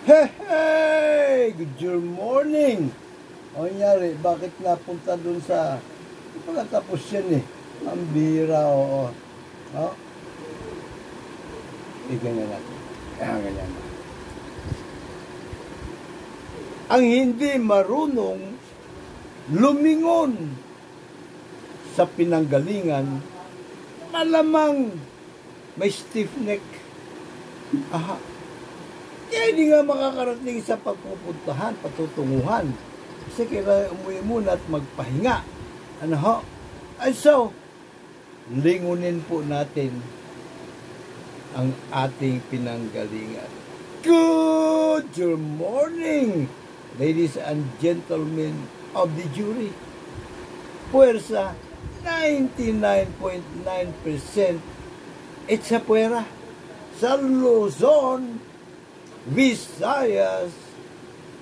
Hey, hey! Good morning! O nangyari, bakit napunta dun sa... Pagkatapos yan eh. Ang bira, oo. O? Ganyan natin. Ganyan na. Ang hindi marunong lumingon sa pinanggalingan, malamang may stiff neck. Aha. Kaya hindi nga makakarating sa pagpupuntahan, patutunguhan. Kasi kailangan umuwi muna at magpahinga. Ano ho? And so, lingunin po natin ang ating pinanggalingan. Good morning, ladies and gentlemen of the jury. Puwersa, 99.9% it's a puwera. Sa Luzon, Visayas,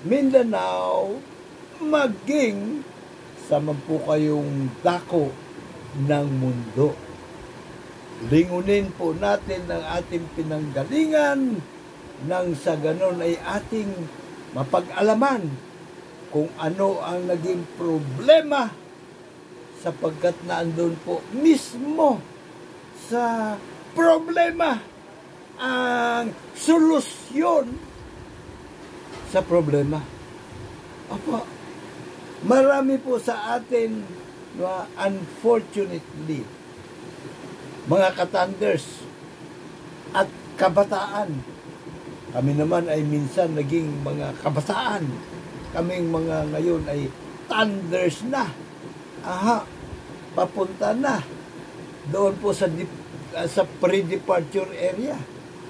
Mindanao, maging sama po kayong dako ng mundo. Lingunin po natin ang ating pinanggalingan nang sa ganon ay ating mapag-alaman kung ano ang naging problema sapagkat naandun po mismo sa problema ang solusyon sa problema. Opo, marami po sa atin, unfortunately, mga katanders at kabataan. Kami naman ay minsan naging mga kabataan. Kaming mga ngayon ay thunders na. Aha, papunta na doon po sa pre-departure area.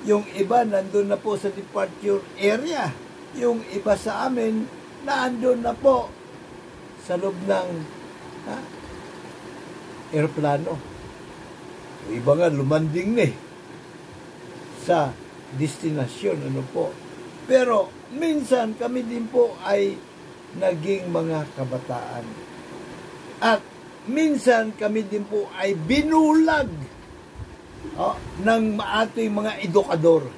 Yung iba nandun na po sa departure area. Yung iba sa amin nandun na po sa loob ng aeroplano. Yung iba nga lumanding na sa destinasyon. Ano po. Pero minsan kami din po ay naging mga kabataan. At minsan kami din po ay binulag ng ating mga edukador,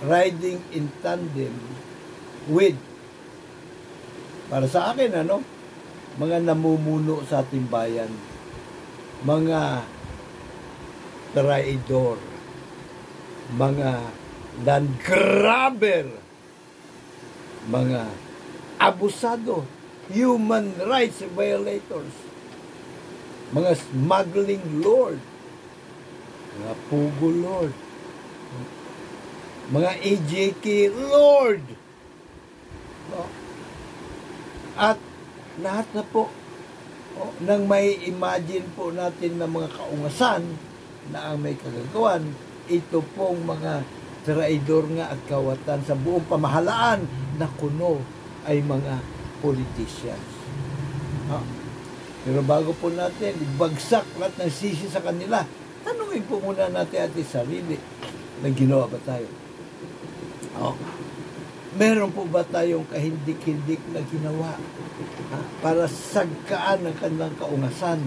riding in tandem with, para sa akin, mga namumuno sa ating bayan, mga traidor, mga land grabber, mga abusado, human rights violators, mga smuggling lord, mga pugo lord, mga AJK lord, at lahat na po nang may imagine po natin na mga kaungasan na ang may kagagawan, ito pong mga traidor nga at kawatan sa buong pamahalaan na kuno ay mga politicians. Pero bago po natin ibagsak lahat ng sisi sa kanila, tanungin po muna natin ating sarili na ginawa ba tayo? Meron po ba tayong kahindik-hindik na ginawa para sagkaan ng kanilang kaungasan?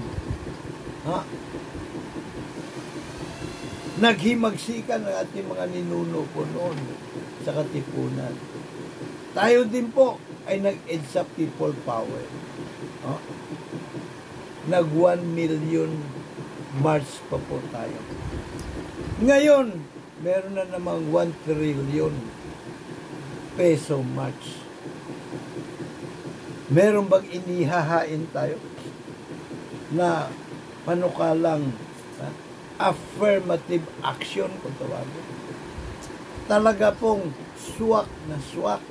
Naghimagsikan ang ating mga ninuno po noon sa katipunan. Tayo din po ay nag-EDSA people power. Nag 1 million march pa po tayo. Ngayon, meron na namang 1 trillion peso march. Meron bang inihahain tayo na panukalang affirmative action kung tawagin? Talaga pong swak na swak,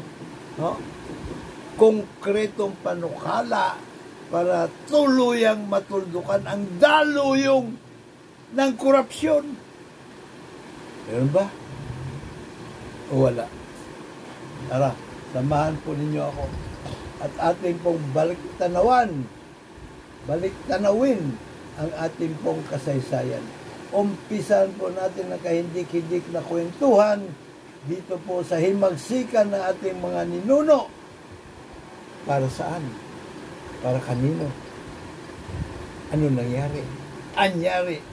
konkretong panukala para tuluyang matuldukan ang daluyong ng korupsyon. Meron ba? O wala? Tara, samahan po ninyo ako at ating pong balik-tanawin ang ating pong kasaysayan. Umpisan po natin ang kahindik-hindik na kwentuhan dito po sa himagsikan ng ating mga ninuno. Para saan? Para kanino? Ano nangyari? Anyari? 'Anyari.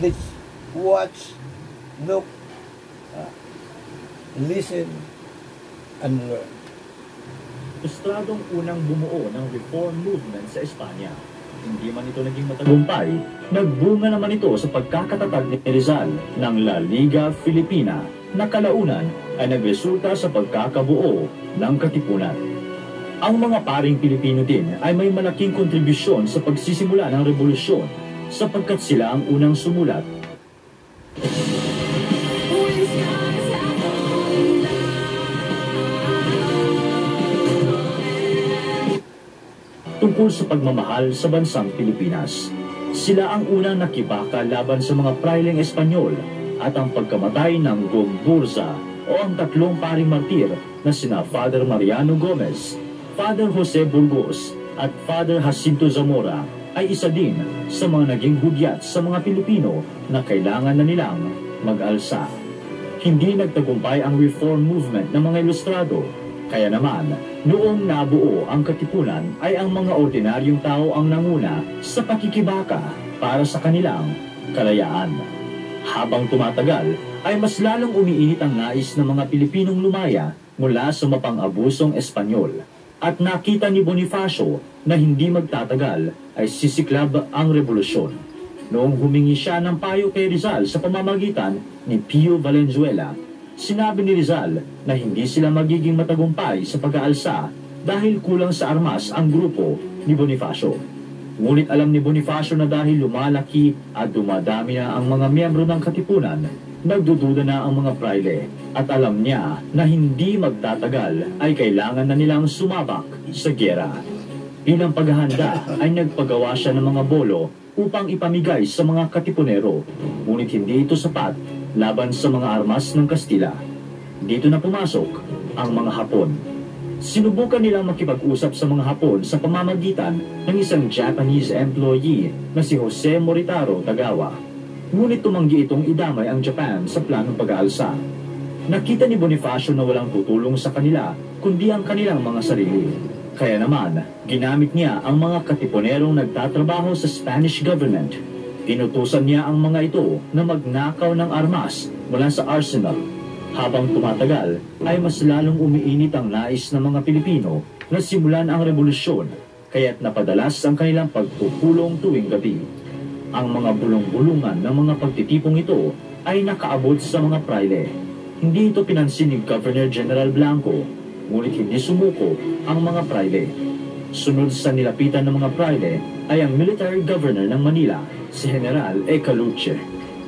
'Let's watch, look, listen and learn. Estradong unang bumuo ng reform movement sa Espanya. Hindi man ito naging matagumpay, nagbunga naman ito sa pagkakatatag ni Rizal ng La Liga Filipina na kalaunan ay nagresulta sa pagkakabuo ng Katipunan. Ang mga paring Pilipino din ay may malaking kontribusyon sa pagsisimula ng revolusyon sapagkat sila ang unang sumulat tungkol sa pagmamahal sa bansang Pilipinas. Sila ang unang nakibaka laban sa mga praileng Espanyol at ang pagkamatay ng Gomburza o ang tatlong paring martir na sina Father Mariano Gomez, Father Jose Burgos at Father Jacinto Zamora ay isa din sa mga naging hudyat sa mga Pilipino na kailangan na nilang mag-alsa. Hindi nagtagumpay ang reform movement ng mga Ilustrado. Kaya naman, noong nabuo ang Katipunan ay ang mga ordinaryong tao ang nanguna sa pakikibaka para sa kanilang kalayaan. Habang tumatagal, ay mas lalong umiinit ang nais ng mga Pilipinong lumaya mula sa mapang-abusong Espanyol. At nakita ni Bonifacio na hindi magtatagal ay sisiklab ang revolusyon. Noong humingi siya ng payo kay Rizal sa pamamagitan ni Pio Valenzuela, sinabi ni Rizal na hindi sila magiging matagumpay sa pag-aalsa dahil kulang sa armas ang grupo ni Bonifacio. Ngunit alam ni Bonifacio na dahil lumalaki at dumadami na ang mga miyembro ng Katipunan, nagdududa na ang mga praile at alam niya na hindi magtatagal ay kailangan na nilang sumabak sa giyera. Bilang paghahanda ay nagpagawa siya ng mga bolo upang ipamigay sa mga Katipunero, ngunit hindi ito sapat laban sa mga armas ng Kastila. Dito na pumasok ang mga Hapon. Sinubukan nilang makipag-usap sa mga Hapon sa pamamagitan ng isang Japanese employee na si Jose Moritaro Tagawa. Ngunit tumanggi itong idamay ang Japan sa planong pag-aalsa. Nakita ni Bonifacio na walang tutulong sa kanila kundi ang kanilang mga sarili. Kaya naman, ginamit niya ang mga Katipunerong nagtatrabaho sa Spanish government. Inutusan niya ang mga ito na magnakaw ng armas mula sa arsenal. Habang tumatagal, ay mas lalong umiinit ang nais ng mga Pilipino na simulan ang revolusyon, kaya't napadalas ang kanilang pagpupulong tuwing gabi. Ang mga bulong-bulungan ng mga pagtitipong ito ay nakaabot sa mga praile. Hindi ito pinansin ni Governor General Blanco, ngunit hindi sumuko ang mga praile. Sunod sa nilapitan ng mga praile ay ang military governor ng Manila, si General Ecaluche.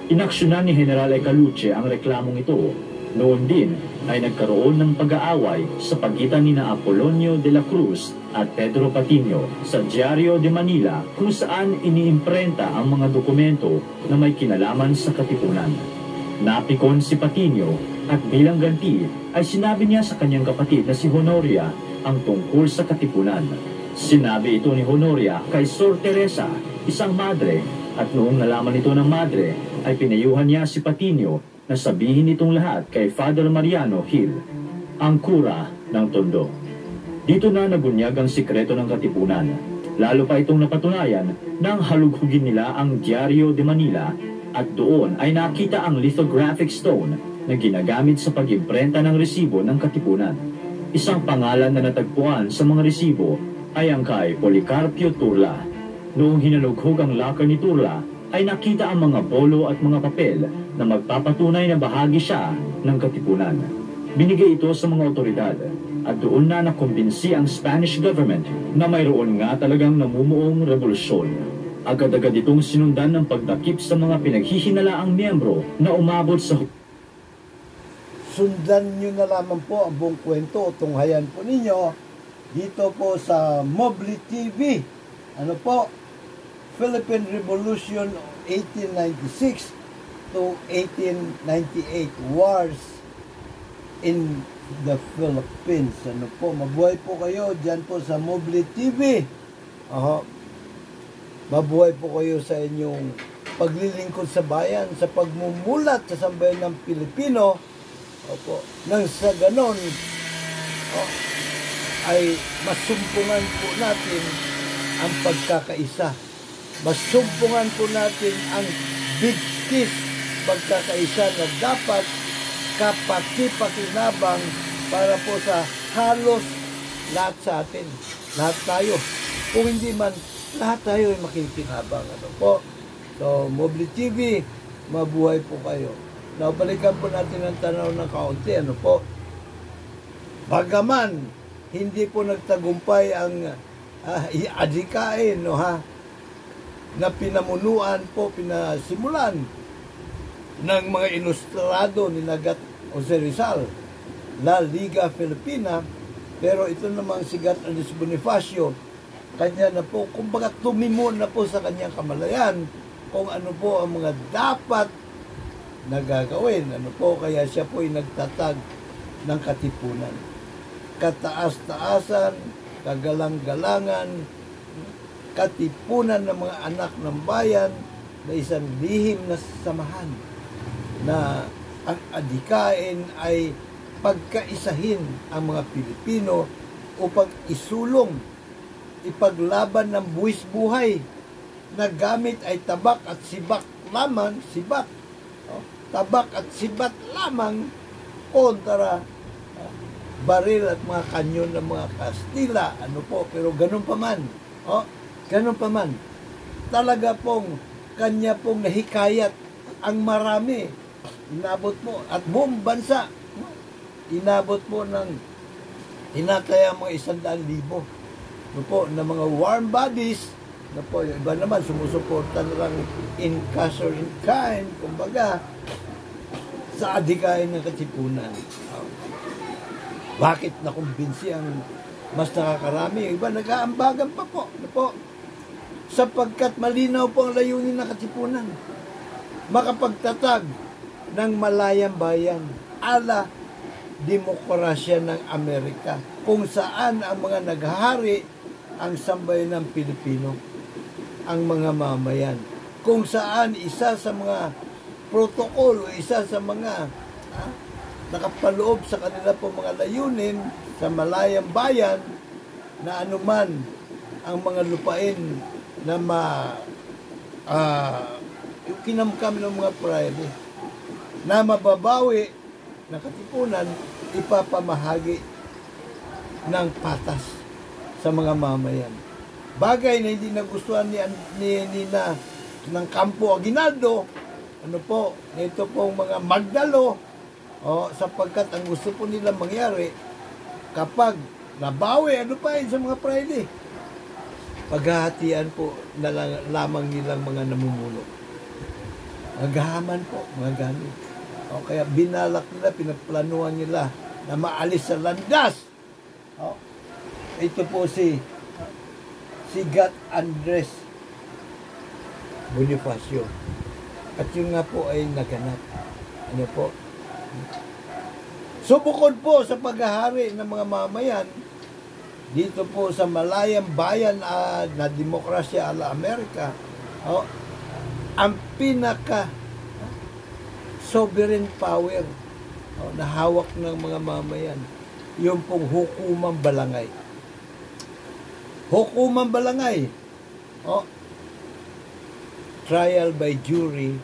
Inaksyonan ni General Ecaluche ang reklamong ito. Noon din ay nagkaroon ng pag-aaway sa pagitan ni na Apolonio de la Cruz at Pedro Patino sa Diario de Manila kung saan iniimprenta ang mga dokumento na may kinalaman sa Katipunan. Napikon si Patino at bilang ganti ay sinabi niya sa kanyang kapatid na si Honoria ang tungkol sa Katipunan. Sinabi ito ni Honoria kay Sor Teresa, isang madre, at noong nalaman ito ng madre ay pinayuhan niya si Patino na sabihin itong lahat kay Father Mariano Hill, ang kura ng Tondo. Dito na nabunyag ang sikreto ng Katipunan. Lalo pa itong napatunayan nang halughugin nila ang Diario de Manila at doon ay nakita ang lithographic stone na ginagamit sa pag-imprenta ng resibo ng Katipunan. Isang pangalan na natagpuan sa mga resibo ay ang kay Policarpio Turla. Noong hinalughog ang locker ni Turla, ay nakita ang mga bolo at mga papel na magpapatunay na bahagi siya ng Katipunan. Binigay ito sa mga otoridad at doon na nakumbinsi ang Spanish government na mayroon nga talagang namumuong revolusyon. Agad-agad itong sinundan ng pagdakip sa mga pinaghihinalaang miyembro na umabot sa... Sundan nyo na lamang po ang buong kwento, tunghayan po ninyo dito po sa Mobli TV. Ano po? Philippine Revolution 1896 to 1898, Wars in the Philippines. Ano po, mabuhay po kayo dyan po sa Mobli TV. Mabuhay po kayo sa inyong paglilingkod sa bayan, sa pagmumulat sa sambayan ng Pilipino. Opo, nang sa ganon, ay masumpungan po natin ang pagkakaisa. Masumpungan po natin ang big kiss, pagkakaisa na dapat kapaki-pakinabang para po sa halos lahat sa atin. Lahat tayo. Kung hindi man, lahat tayo ay makikinabang. Ano po? So, Mobile TV, mabuhay po kayo. Now, balikan po natin ang tanaw ng kaunti. Ano po? Bagaman, hindi po nagtagumpay ang adhikain, no, ha? Na pinamunuan po, pinasimulan ng mga ilustrado ni Nagat Jose Rizal, La Liga Filipina, pero ito namang si Gat Andres Bonifacio, kanya na po, kumbaga tumimon na po sa kanyang kamalayan kung ano po ang mga dapat na gagawin. Ano po, kaya siya po ay nagtatag ng katipunan. Kataas-taasan, kagalang-galangan, katipunan ng mga anak ng bayan na isang lihim na samahan na ang adhikain ay pagkaisahin ang mga Pilipino upang isulong, ipaglaban ng buwis buhay na gamit ay tabak at sibat lamang, tabak at sibat lamang kontra baril at mga kanyon ng mga Kastila. Ano po, pero ganun pa man. Ganun pa man. Talaga pong kanya pong nahikayat ang marami. Inabot po, at buong bansa, inabot po ng tinataya mga 100,000. Ano po, na mga warm bodies, na po, yung iba naman sumusuporta na lang in cash or in kind, kumbaga, sa adhikain ng katipunan. Bakit nakumbinsi ang mas nakakarami? Yung iba nag-aambagan pa po. Ano po? Sapagkat malinaw po ang layunin ng katipunan. Makapagtatag ng malayang bayan ala demokrasya ng Amerika, kung saan ang mga naghahari ang sambayan ng Pilipino, ang mga mamayan. Kung saan isa sa mga protokolo, isa sa mga nakapaloob sa kanila po mga layunin sa malayang bayan na anuman ang mga lupain na yung kinamkam ng mga private na mababawi na katipunan, ipapamahagi ng patas sa mga mamayan. Bagay na hindi nagustuhan ni ng Campo Aguinaldo, ano po, ito pong mga Magdalo, sapagkat ang gusto po nila mangyari, kapag nabawi, ano pa yun sa mga Friday? Paghahatian po na lamang nilang mga namumuno. Naghahaman po, mga gamit. Kaya binalak nila, pinagplanuhan nila na maalis sa landas. Ito po si Gat Andres Bonifacio. At yun nga po ay naganap. Ano po? So bukod po sa paghahari ng mga mamayan dito po sa malayang bayan na demokrasya ala Amerika, ang pinaka sovereign power na hawak ng mga mamayan, yung pong hukumang balangay. Hukumang balangay. Trial by jury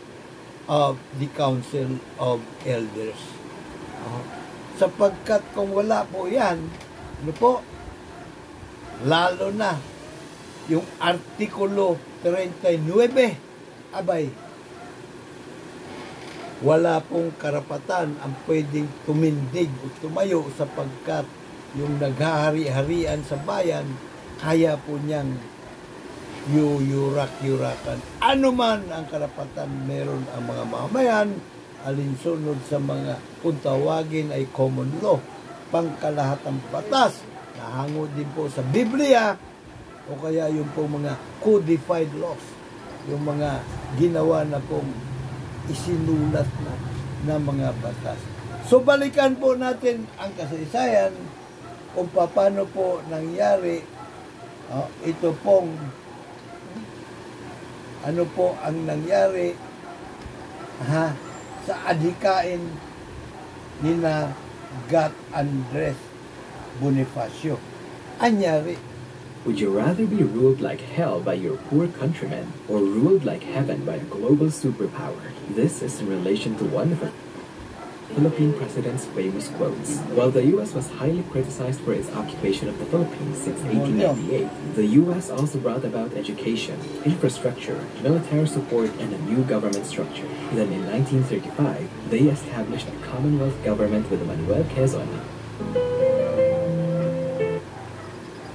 of the Council of Elders. Sapagkat kung wala po yan, ano po, lalo na yung Artikulo 39, abay, wala pong karapatan ang pwedeng tumindig o tumayo sapagkat yung naghahari-harian sa bayan, kaya po niyang yurak-yurakan. Ano man ang karapatan meron ang mga mamayan, alinsunod sa mga kung tawagin ay common law, pangkalahatang batas, nahango din po sa Biblia, o kaya yung po mga codified laws, yung mga ginawa na pong isinulat na mga batas. So balikan po natin ang kasaysayan kung paano po nangyari ito pong ano po ang nangyari sa adhikain ni na Gat Andres Bonifacio. Anyari. Would you rather be ruled like hell by your poor countrymen or ruled like heaven by a global superpower? This is in relation to one of Philippine president's famous quotes. While the U.S. was highly criticized for its occupation of the Philippines since 1898, the U.S. also brought about education, infrastructure, military support, and a new government structure. Then in 1935, they established a Commonwealth government with Manuel Quezon.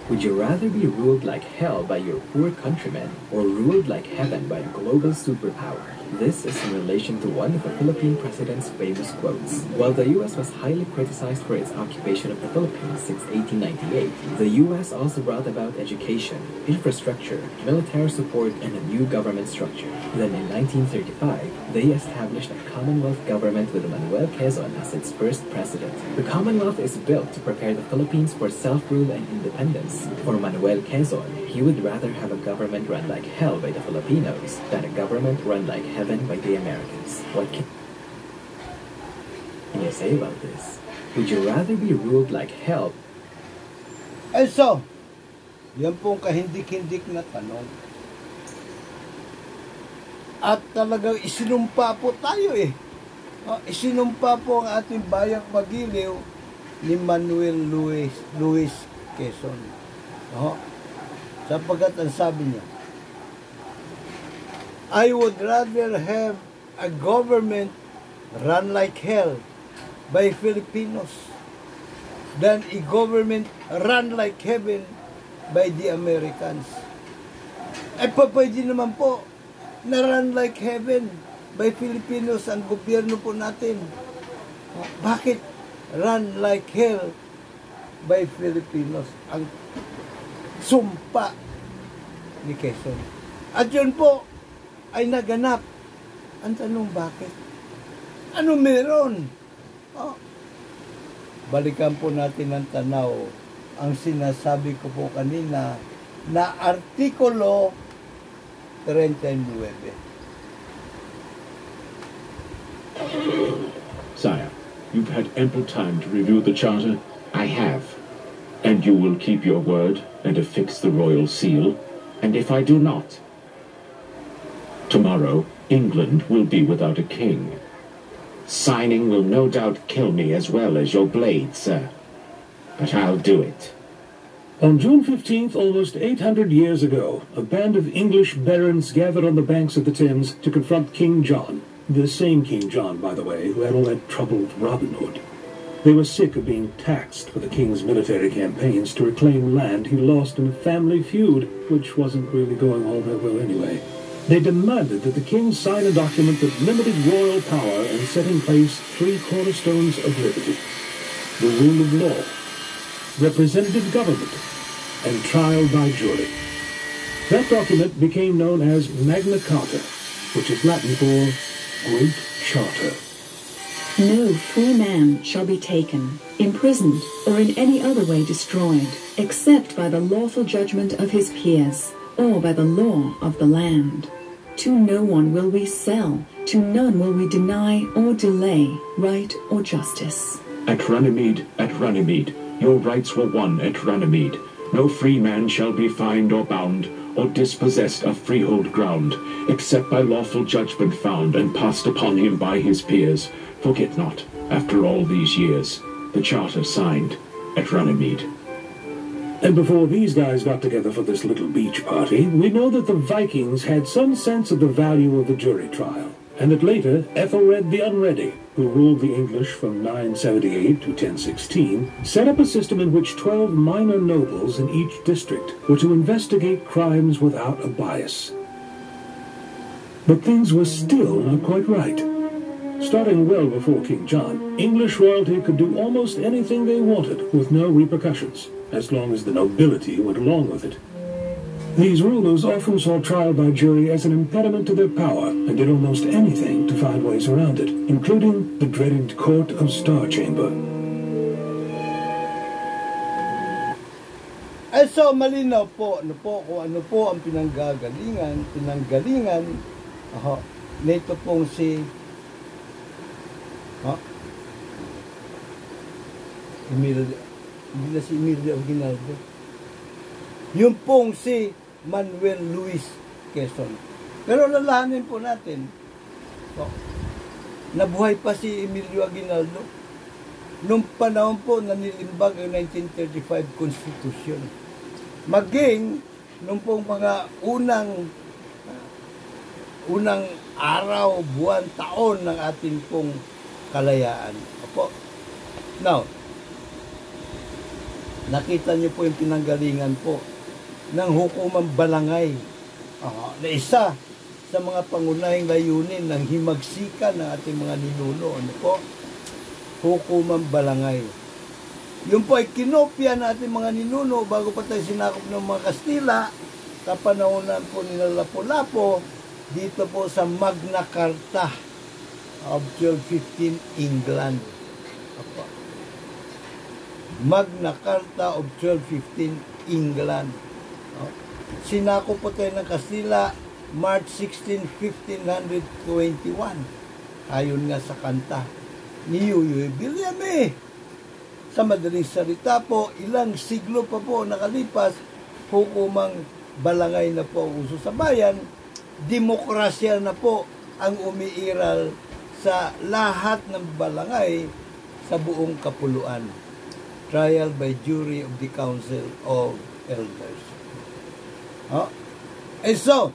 Would you rather be ruled like hell by your poor countrymen or ruled like heaven by a global superpower? This is in relation to one of the Philippine president's famous quotes. While the U.S. was highly criticized for its occupation of the Philippines since 1898, the U.S. also brought about education, infrastructure, military support, and a new government structure. Then in 1935, they established a Commonwealth government with Manuel Quezon as its first president. The Commonwealth is built to prepare the Philippines for self-rule and independence. For Manuel Quezon, he would rather have a government run like hell by the Filipinos than a government run like heaven by the Americans. What can you say about this? Would you rather be ruled like hell? And so, yan pong kahindik-hindik na tanong. At talagang isinumpa po tayo eh. Isinumpa po ang ating bayang Magiliw ni Manuel Luis Quezon. Sapagkat ang sabi niya, I would rather have a government run like hell by Filipinos than a government run like heaven by the Americans. Pwede naman po na run like heaven by Filipinos ang gobyerno po natin. Bakit run like hell by Filipinos ang sumpa ni Quezon? At yun po ay naganap. Ang tanong, bakit? Ano meron? Balikan po natin ang tanaw ang sinasabi ko po kanina na Artikulo 39. Sire, you've had ample time to review the Charter. I have. And you will keep your word and affix the royal seal. And if I do not, tomorrow England will be without a king. Signing will no doubt kill me as well as your blade, sir. But I'll do it. On June 15th, almost 800 years ago, a band of English barons gathered on the banks of the Thames to confront King John. The same King John, by the way, who had all that trouble with Robin Hood. They were sick of being taxed for the king's military campaigns to reclaim land he lost in a family feud, which wasn't really going all that well anyway. They demanded that the king sign a document that limited royal power and set in place three cornerstones of liberty: the rule of law, representative government, and trial by jury. That document became known as Magna Carta, which is Latin for Great Charter. No free man shall be taken, imprisoned, or in any other way destroyed, except by the lawful judgment of his peers, or by the law of the land. To no one will we sell, to none will we deny or delay right or justice. At Runnymede, your rights were won at Runnymede. No free man shall be fined or bound, or dispossessed of freehold ground, except by lawful judgment found and passed upon him by his peers. Forget not, after all these years, the charter signed at Runnymede. And before these guys got together for this little beach party, we know that the Vikings had some sense of the value of the jury trial, and that later Ethelred the Unready, who ruled the English from 978 to 1016, set up a system in which 12 minor nobles in each district were to investigate crimes without a bias. But things were still not quite right. Starting well before King John, English royalty could do almost anything they wanted with no repercussions, as long as the nobility went along with it. These rulers often saw trial by jury as an impediment to their power and did almost anything to find ways around it, including the dreaded Court of Star Chamber. So malinaw po, kung ano po ang pinanggalingan nito pong si Emilio Aguinaldo. Yung pong si Manuel Luis Quezon. Pero lalahanin po natin, nabuhay pa si Emilio Aguinaldo. Nung panahon po na nilimbag ang 1935 Constitution. Maging nung pong mga unang araw, buwan, taon ng ating pong kalayaan. Opo. Now, nakita niyo po yung pinanggalingan po ng hukumang Balangay. Na isa sa mga pangunahing layunin ng himagsikan ng ating mga ninuno. Ano po? Hukumang Balangay. Yun po ay kinopya ng ating mga ninuno bago pa tayo sinakop ng mga Kastila, kapanahonan po nila Lapu-Lapu, dito po sa Magna Carta of 1215 England. Opo. Magna Carta of 1215 England. Sinakop po tayo ng Kastila March 16, 1521. Ayon nga sa kanta ni Yuyoy Villame. Sa madaling salita po, ilang siglo pa po nakalipas, hukumang Balangay na po ang uso sa bayan, demokrasya na po ang umiiral sa lahat ng balangay sa buong kapuluan. Trial by jury of the Council of Elders. So,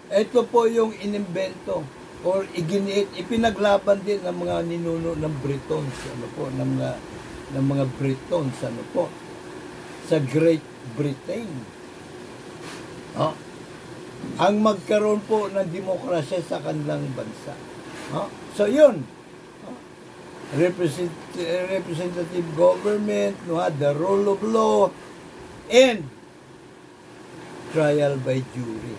ito po yung inimbento or ipinaglaban din ng mga ninuno ng Britons, ano po, ng mga Britons, ano po, sa Great Britain. Ang magkaroon po ng demokrasya sa kanilang bansa. So, yun. Representative government, the rule of law, and trial by jury.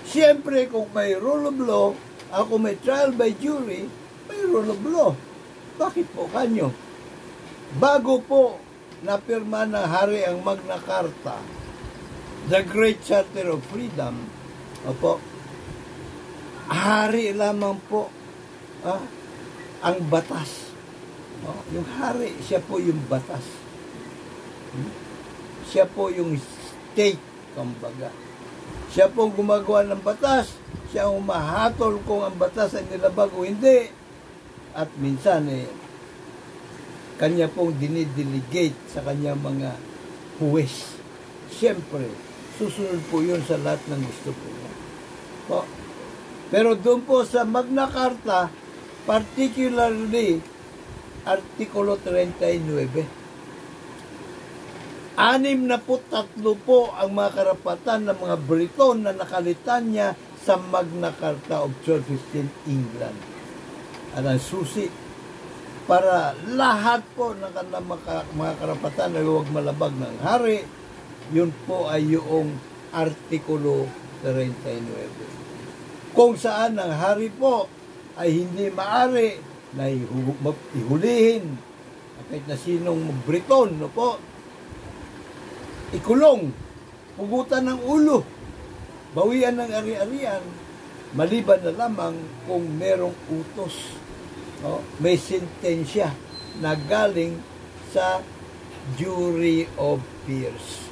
Siyempre, kung may rule of law, ako may trial by jury, may rule of law. Bakit po kanyo? Bago po napirma ng hari ang Magna Carta, the Great Charter of Freedom, opo, hari lamang po ang batas. Yung hari, siya po yung batas. Siya po yung state, kumbaga. Siya po gumagawa ng batas, siya ang umahatol kung ang batas ay nilabag o hindi. At minsan, kanya pong dinidelegate sa kanya mga huwes. Siyempre, susunod po yun sa lahat ng gusto po niya. Pero doon po sa Magna Carta, particularly, Artikulo 39. 63 po ang mga karapatan ng mga Briton na nakalitan niya sa Magna Carta of 1215 England. At ang susi para lahat po ng kanilang mga karapatan ay huwag malabag ng hari, yun po ay yung Artikulo 39. Kung saan ang hari po ay hindi maari na ihulihin kahit na sinong Briton, no po, ikulong, pugutan ng ulo, bawian ng ari-arian, maliban na lamang kung merong utos, may sentensya na galing sa jury of peers.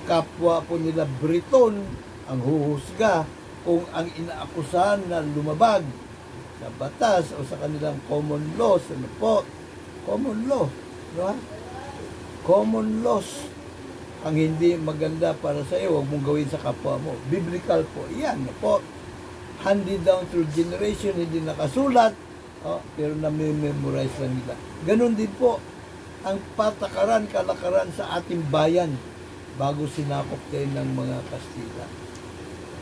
Kapwa po nila Briton ang huhusga kung ang inaakusahan na lumabag sa batas o sa kanilang common laws, ano po? Common law, no? Common laws ang hindi maganda para sa iyo, huwag mong gawin sa kapwa mo. Biblical po, yan, no po? Handed down through generation, hindi nakasulat, pero na-memorize lang nila. Ganon din po ang patakaran, kalakaran sa ating bayan bago sinakop tayo ng mga Kastila.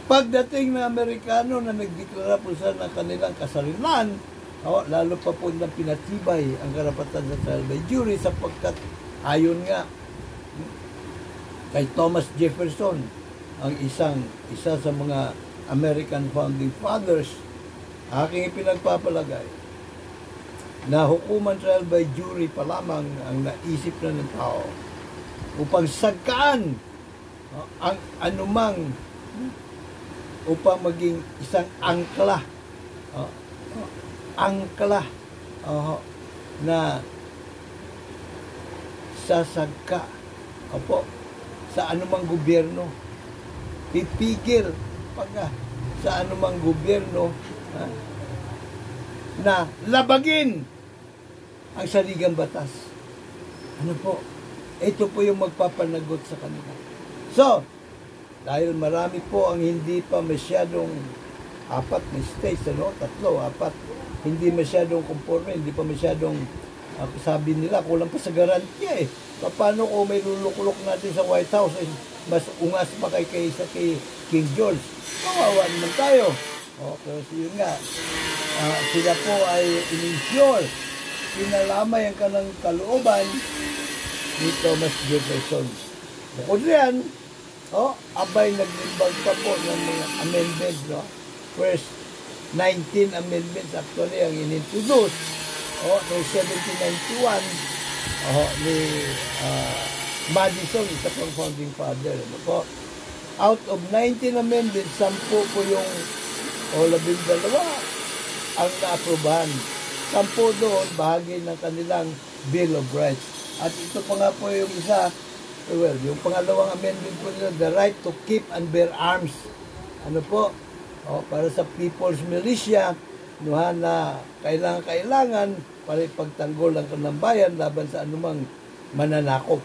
Pagdating ng Amerikano na nagdeklara po sa ng kanilang kasarilan, lalo pa po nilang pinatibay ang karapatan sa trial by jury sapagkat ayon nga kay Thomas Jefferson, ang isa sa mga American Founding Fathers, aking ipinagpapalagay na hukuman trial by jury pa lamang ang naisip na ng tao upang sagkaan ang anumang upang maging isang angkla na sasagka sa anumang gobyerno, pipigil sa anumang gobyerno na labagin ang saligang batas. Ano po? Ito po yung magpapanagot sa kanila. So, dahil marami po ang hindi pa masyadong 4 na states, 3, 4, hindi masyadong conforme, hindi pa masyadong, sabi nila, kulang pa sa garantiya eh. Paano kung may luluklok natin sa White House, mas ungas pa kaysa kay King George? Kawawa naman tayo. Pero yun nga, sila po ay in-insure, pinalamay ang kanang kalooban ni Thomas Jefferson. Bukod riyan, abay naglimbag pa po ng mga amendments, no? First 19 amendments actually ang inintroduce noong 1791 ni Madison, isa pang founding father. Ano po? Out of 19 amendments, 10 po yung 12 ang naaprobahan. 10 doon, bahagi ng kanilang Bill of Rights. At ito pa nga po yung isa, yung pangalawang amendment po nila, the right to keep and bear arms. Ano po? Para sa People's Militia, na kailangan para ipagtanggol ang kanang laban sa anumang mananakop.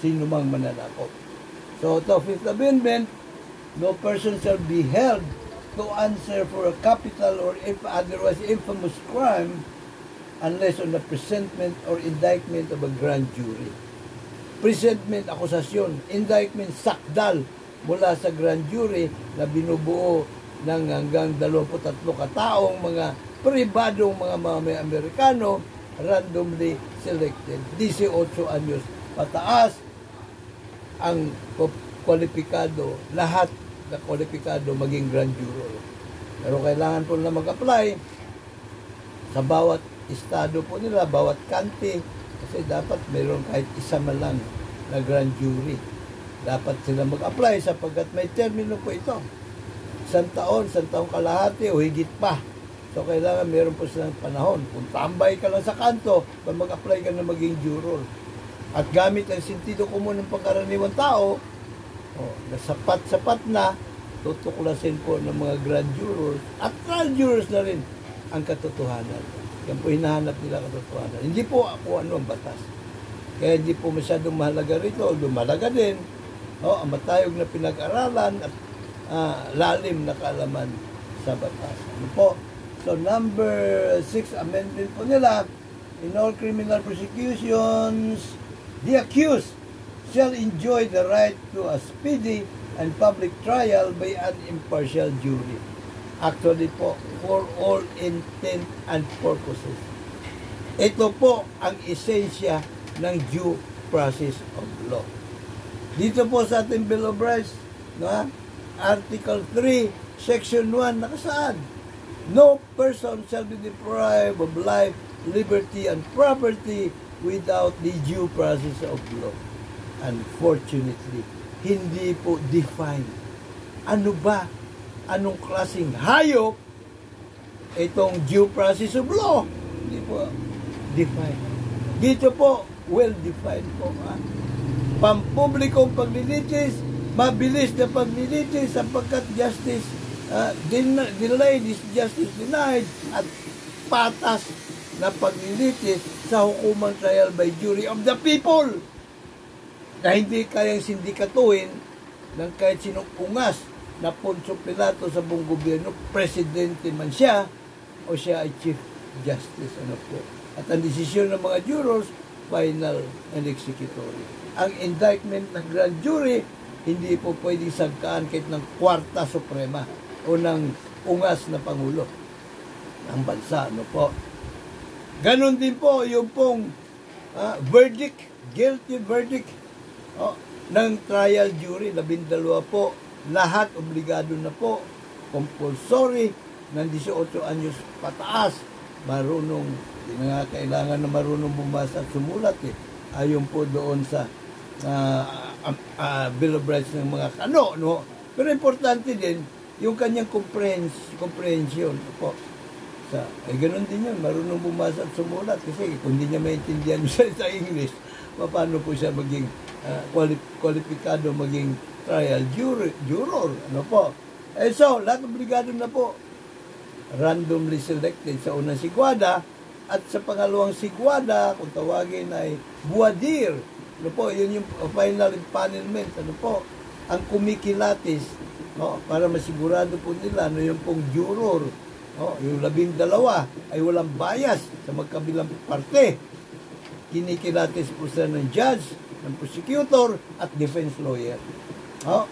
Sino mang mananakop. So, the Fifth Amendment, no person shall be held to answer for a capital or if otherwise infamous crime unless on the presentment or indictment of a grand jury. Presentment, akusasyon. Indictment, sakdal mula sa grand jury na binubuo ng hanggang 23 kataong mga pribadong mga Amerikano randomly selected. 18 anyos pataas ang kwalipikado, lahat na kwalipikado maging grand juror. Pero kailangan po na mag-apply sa bawat estado po nila, bawat county, kasi dapat mayroon kahit isa man lang na grand jury. Dapat sila mag-apply sapagkat may termino po ito. 1 taon kalahati o higit pa. So, kailangan meron po silang panahon. Kung tambay ka lang sa kanto, mag-apply ka na maging juror. At gamit ang sentido komon ng pangkaraniwang tao, na sapat na, tutuklasin po ng mga grand jurors at trial jurors na rin ang katotohanan. Yan po hinahanap nila katotohanan. Hindi po ako ano ang batas. Kaya hindi po masyadong mahalaga rito, lumalaga din. Ang matayog na pinag-aralan at lalim na kaalaman sa batas. Ano po? So, number 6 amendment po nila, in all criminal prosecutions, the accused shall enjoy the right to a speedy and public trial by an impartial jury. Actually po, for all intent and purposes. Ito po ang esensya ng due process of law. Dito po sa ating Bill of Rights, Article 3, Section 1, nakasaad, no person shall be deprived of life, liberty, and property without the due process of law. Unfortunately, hindi po defined. Ano ba? Anong klaseng hayop itong due process of law? Hindi po defined. Dito po, well-defined po. Pampublikong paglilitis, mabilis na paglilitis sapagkat justice delayed is justice denied at patas na paglilitis sa hukuman trial by jury of the people na hindi kayang sindikatuhin ng kahit sinong ungas na Poncio Pilato sa buong gobyerno, presidente man siya o siya ay chief justice. Ano po? At ang desisyon ng mga jurors, final and executory. Ang indictment ng grand jury, hindi po pwedeng sagkaan kahit ng Kwarta Suprema o ng ungas na Pangulo ng bansa. Ano po? Ganon din po yung pong verdict, guilty verdict ng trial jury, 12 po. Lahat obligado na po, compulsory, ng 18 anyos pataas, marunong, hindi na nga kailangan na marunong bumasa at sumulat ayon po doon sa Bill of Rights ng mga no? Pero importante din yung kanyang comprehension po. Ganun din yun, marunong bumasa at sumulat kasi kung hindi niya maintindihan sa English, paano po siya maging kwalipikado maging trial juror, ano po. So, lahat obligado na po. randomly selected sa unang sigwada, at sa pangalawang sigwada, kung tawagin ay buwadir. Ano po, yun yung final empanelment, ano po, ang kumikilatis, no, para masigurado po nila no, yung pong juror, no, yung 12 ay walang bias sa magkabilang parte. Kinikilatis po sila ng judge, ng prosecutor, at defense lawyer. No?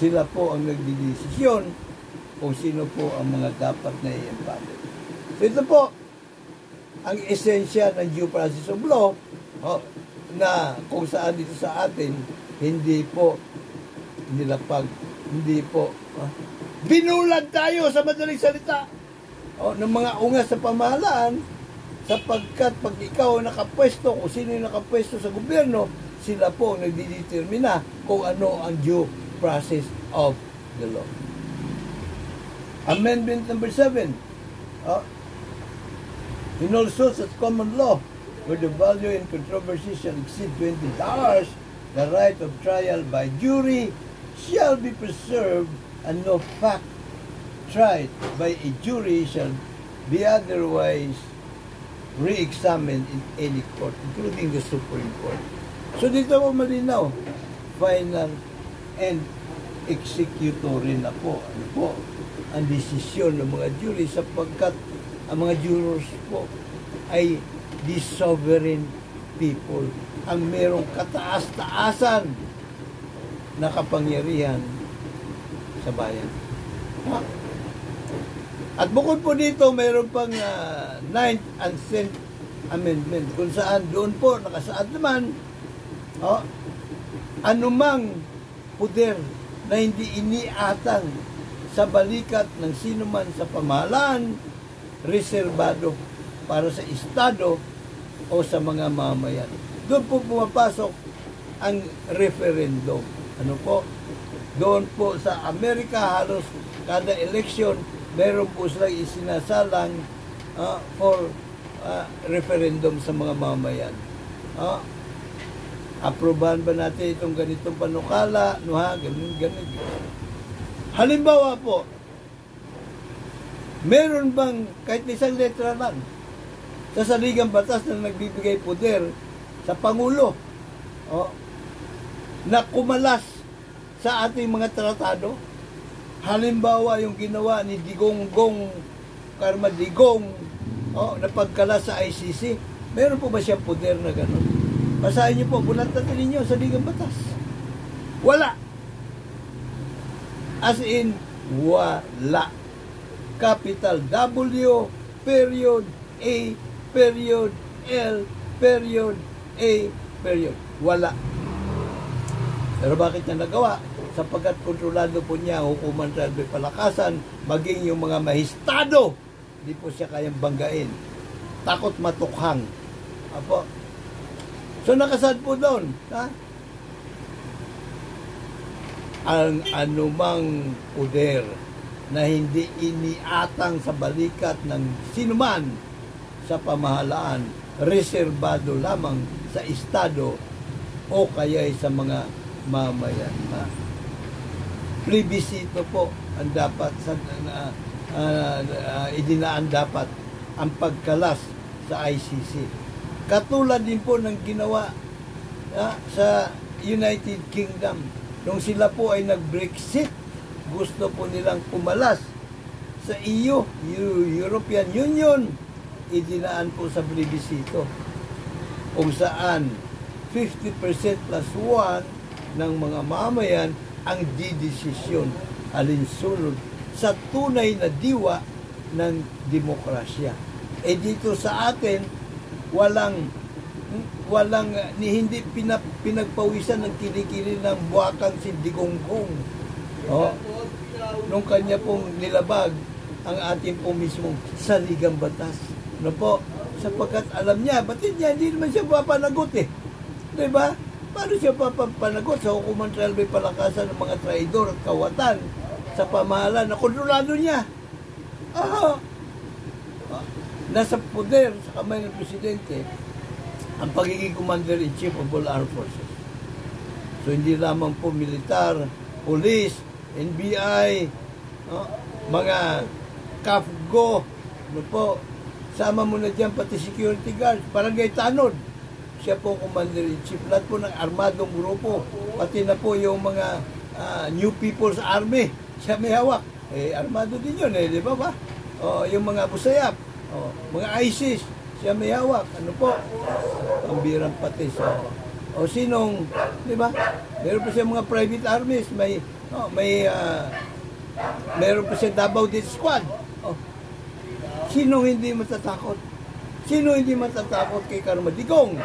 Sila po ang nagdidesisyon kung sino po ang mga dapat na i-empanel. So ito po, ang esensya ng due process of law, na kung saan dito sa atin, hindi po nilapag, hindi po, binulad tayo sa madaling salita, ng mga ungas sa pamahalaan, sapagkat pag ikaw nakapwesto, kung sino yung nakapwesto sa gobyerno, sila po ang nagdidetermina kung ano ang due process of the law. Amendment number 7. In all suits of common law, where the value in controversy shall exceed $20, the right of trial by jury shall be preserved, and no fact tried by a jury shall be otherwise re-examined in any court, including the Supreme Court. So dito po malinaw, final and executory na po, ano po, ang desisyon ng mga jury, sapagkat ang mga jurors po ay the sovereign people, ang merong kataas-taasan na kapangyarihan sa bayan. At bukod po dito, mayroon pang 9th and 10th Amendment, kung saan doon po nakasaad naman, anumang puder na hindi iniatang sa balikat ng sinuman sa pamahalaan, reserbado para sa estado o sa mga mamayan. Doon po pumapasok ang referendum. Ano po? Doon po sa Amerika, halos kada election, meron po silang isinasalang for referendum sa mga mamayan. Aprobahan ba natin itong ganitong panukala? No, ha? Ganun. Halimbawa po, meron bang kahit isang letra lang sa saligang batas na nagbibigay poder sa Pangulo na kumalas sa ating mga tratado? Halimbawa yung ginawa ni Digonggong Karmadigong na pagkalas sa ICC, meron po ba siyang poder na gano'n? Basahin niyo po, bulatan ninyo sa saligang batas. Wala. As in, wala. Capital W, period, A, period, L, period, A, period. Wala. Pero bakit niya nagawa? Sapagkat kontrolado po niya ang hukuman sa palakasan, maging yung mga mahistado, hindi po siya kayang banggain. Takot matukhang. Apo. So nakasad po doon, ha? Ang anumang poder na hindi iniatang sa balikat ng sinuman sa pamahalaan, reserbado lamang sa estado o kaya sa mga mamayan. Plebisito po ang dapat idinaan dapat ang pagkalas sa ICC. Katulad din po ng ginawa sa United Kingdom. Nung sila po ay nag-Brexit, gusto po nilang pumalas sa EU, European Union, idinaan po sa plebisito kung saan 50% plus 1 ng mga mamayan ang didesisyon alinsunod sa tunay na diwa ng demokrasya. Dito sa atin, hindi pinagpawisan ng kilikili ng buwakang si Digonggong. Nung kanya pong nilabag ang ating pong mismong saligang batas. Ano po? Sapagkat alam niya, batid niya, hindi naman siya papanagot Diba? Paano siya papanagot sa hukuman trial by palakasan ng mga traidor at kawatan sa pamahalaan na kontrolado niya? Nasa poder sa kamay ng presidente ang pagiging commander-in-chief of all armed forces. So hindi lamang po militar, police, NBI, mga CAFGO, ano po, sama mo na dyan pati security guards, Barangay Tanod, siya po commander-in-chief, lahat po ng armadong grupo, pati na po yung mga New People's Army, siya may hawak. Armado din yun di ba ba? Yung mga Abu Sayyaf, mga ISIS, siya may hawak. Ano po? Pambirang patis. Sinong, di ba? Meron pa siya mga private armies, meron pa siya Davao Death Squad. Sino hindi matatakot? Sino hindi matatakot kay Karmadigong?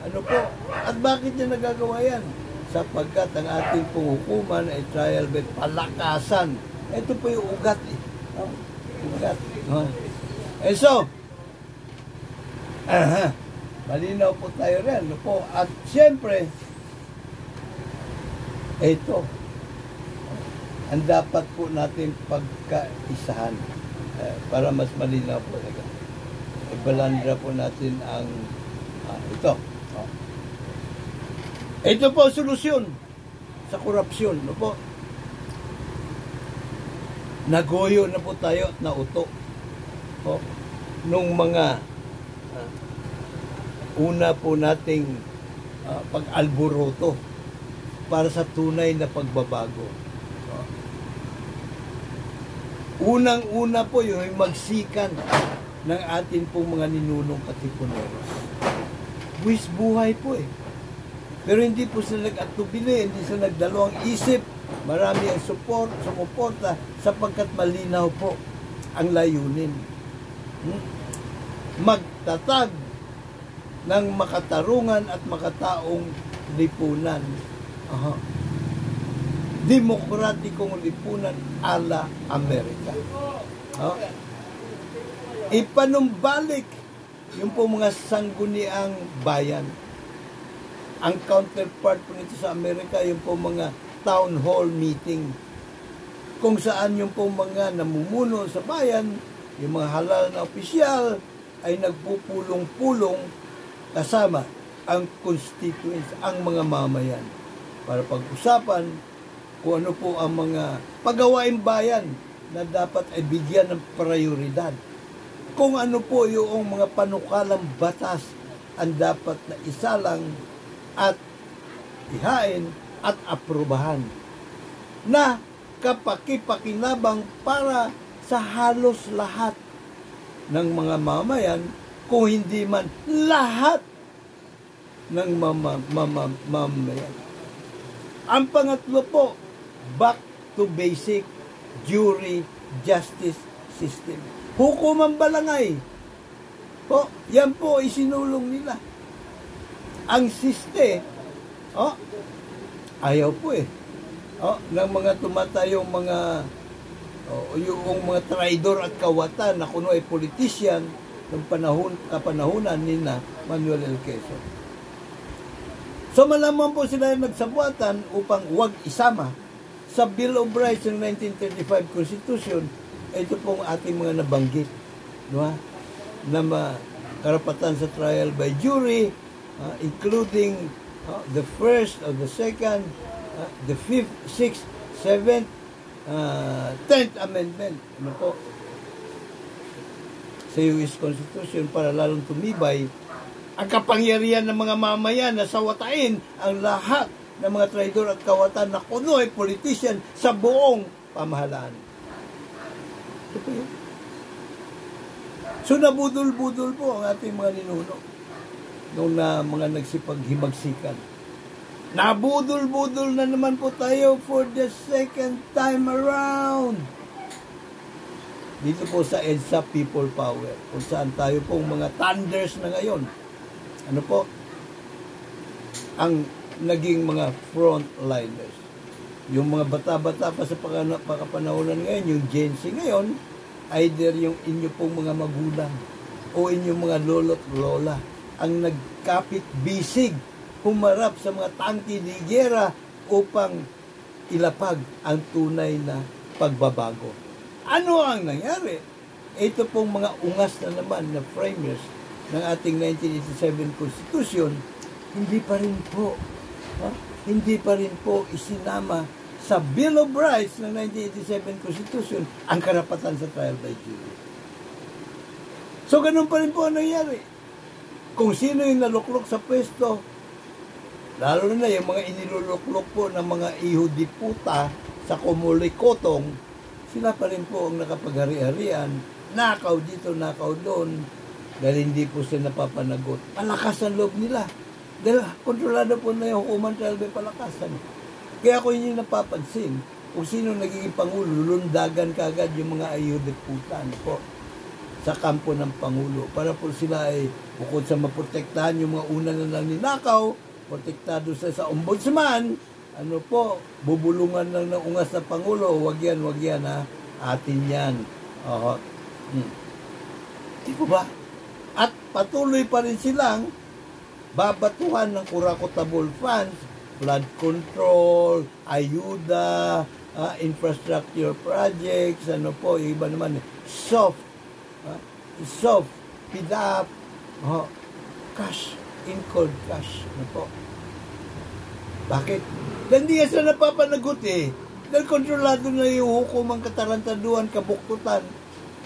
Ano po? At bakit niya nagagawa yan? Sapagkat ang ating pong hukuman ay trial by palakasan. Ito po yung ugat. Ugat. So, malinaw po tayo rin. Ano po? At siyempre, ito, ang dapat po natin pagkaisahan para mas malinaw po. Ibalandra po natin ang ito. Ito po solusyon sa korupsyon. No po? Nagoyo na po tayo at nauto. Nung mga una po nating pag-alboroto para sa tunay na pagbabago. Unang-una po yung magsikan ng atin pong mga ninunong katipuneros. Buwis buhay po Pero hindi po sila nag-atubili, hindi sila nagdalawang isip. Marami ang sumuporta sapagkat malinaw po ang layunin. Magtatag ng makatarungan at makataong lipunan. Demokratikong lipunan ala Amerika. Ipanumbalik yung po mga sangguniang bayan. Ang counterpart po nito sa Amerika, yung po mga town hall meeting, kung saan yung po mga namumuno sa bayan, yung mga halal na opisyal, ay nagpupulong-pulong kasama ang constituents, ang mga mamayan, para pag-usapan kung ano po ang mga pagawaing bayan na dapat ay bigyan ng prioridad. Kung ano po yung mga panukalang batas ang dapat na isalang at ihain at aprubahan na kapaki-pakinabang para sa halos lahat ng mga mamayan, kung hindi man lahat ng mamayan. Ang pangatlo po, back to basic jury justice system. Hukuman balangay. Yan po isinulong nila. Ang siste, ayaw po ng mga tumatayong mga yung mga traidor at kawatan na kuno ay politician ng kapanahunan ni na Manuel L. Quezon. So malaman po sila yung nagsabuatan upang huwag isama sa Bill of Rights ng 1935 Constitution. Ito pong ating mga nabanggit, no? Na karapatan sa trial by jury, including the first or the second, the fifth, sixth, seventh, 10th Amendment, ano po, sa US Constitution, para lalong tumibay ang kapangyarihan ng mga mamayan na sawatain ang lahat ng mga traidor at kawatan na kuno ay politician sa buong pamahalaan. Ito po yun. So nabudol-budol po ang ating mga ninuno nung mga nagsipag-himagsikan. Nabudol-budol na naman po tayo for the second time around. Dito po sa EDSA People Power, kung saan tayo pong mga thunders na ngayon. Ano po? Ang naging mga frontliners. Yung mga bata-bata pa sa pagkapanahonan ngayon, yung Gen Z ngayon, either yung inyo pong mga magulang o inyong mga lolo't lola ang nagkapit bisig, humarap sa mga tangki ni giyera upang ilapag ang tunay na pagbabago. Ano ang nangyari? Ito pong mga ungas na naman na framers ng ating 1987 Constitution, hindi pa rin po isinama sa Bill of Rights ng 1987 Constitution ang karapatan sa trial by jury. So, ganun pa rin po ang nangyari. Kung sino yung naluklok sa pwesto, lalo na yung mga iniluluklok po ng mga iho di puta sa kumulikotong, sila pa rin po ang nakapaghari-harian, nakaw dito, nakaw doon, dahil hindi po sila napapanagot. Palakas ang loob nila. Dahil kontrolado po na yung hukuman trial by palakasan. Kaya ako hindi napapansin kung sino nagiging Pangulo, lundagan kagad yung mga iho di puta po sa kampo ng Pangulo. Para po sila ay bukod sa maprotektahan yung mga una na lang ninakaw, protektado sa ombudsman, ano po, bubulungan lang ng ungas na Pangulo, wag yan ha, atin yan. Di po ba? At patuloy pa rin silang babatuhan ng kurakotable funds, flood control, ayuda, infrastructure projects, ano po, yung iba naman, soft, PDAP, cash, in cold cash, ano po. Bakit? Dahil hindi nga sila napapanagot Dahil kontrolado na yung hukumang katarantaduhan, kabuktutan,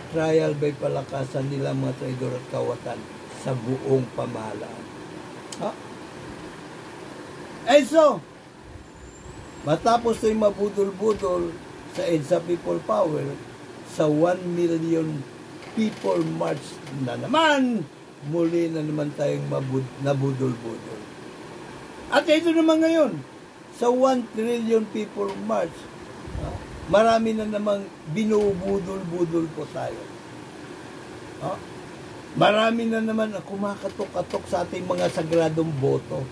trial by palakasan nila mga traidor at kawatan sa buong pamahalaan. So, matapos na yung mabudol-budol sa EDSA People Power, sa 1 million people march na naman, muli na naman tayong nabudol-budol. At ito naman ngayon, sa 1 trillion people march, marami na namang binubudol-budol po tayo. Marami na naman ang kumakatok-katok sa ating mga sagradong boto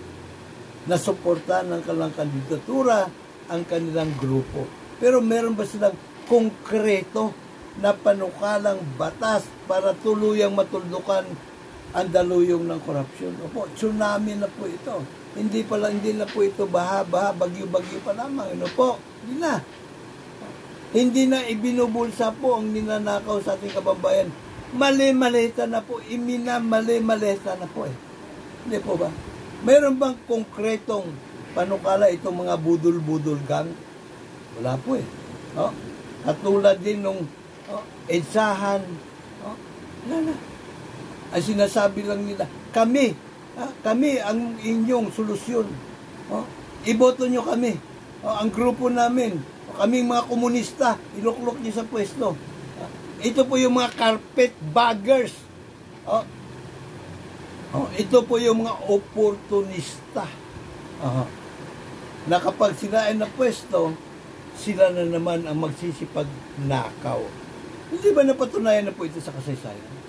na suportahan ng kanilang kandidatura ang kanilang grupo. Pero meron ba silang konkreto na panukalang batas para tuluyang matuldukan ang daluyong ng korupsyon? Opo, tsunami na po ito. Hindi na po ito baha-baha, bagyo-bagyo pa lamang. Ano po? Hindi na. Hindi na ibinubulsa po ang ninanakaw sa ating kababayan. Mali-maleta na po. Mali-maleta na po Hindi po ba? Mayroon bang konkretong panukala itong mga budol-budol gang? Wala po Katulad din nung EDSAhan. Wala na. Ang sinasabi lang nila, kami ang inyong solusyon. Iboto nyo kami. Ang grupo namin, kaming mga komunista, iluklok nyo sa pwesto. Ito po yung mga carpet baggers. Ito po yung mga oportunista. Na kapag sila ay na pwesto, sila na naman ang magsisipag nakaw. Hindi ba napatunayan na po ito sa kasaysayan?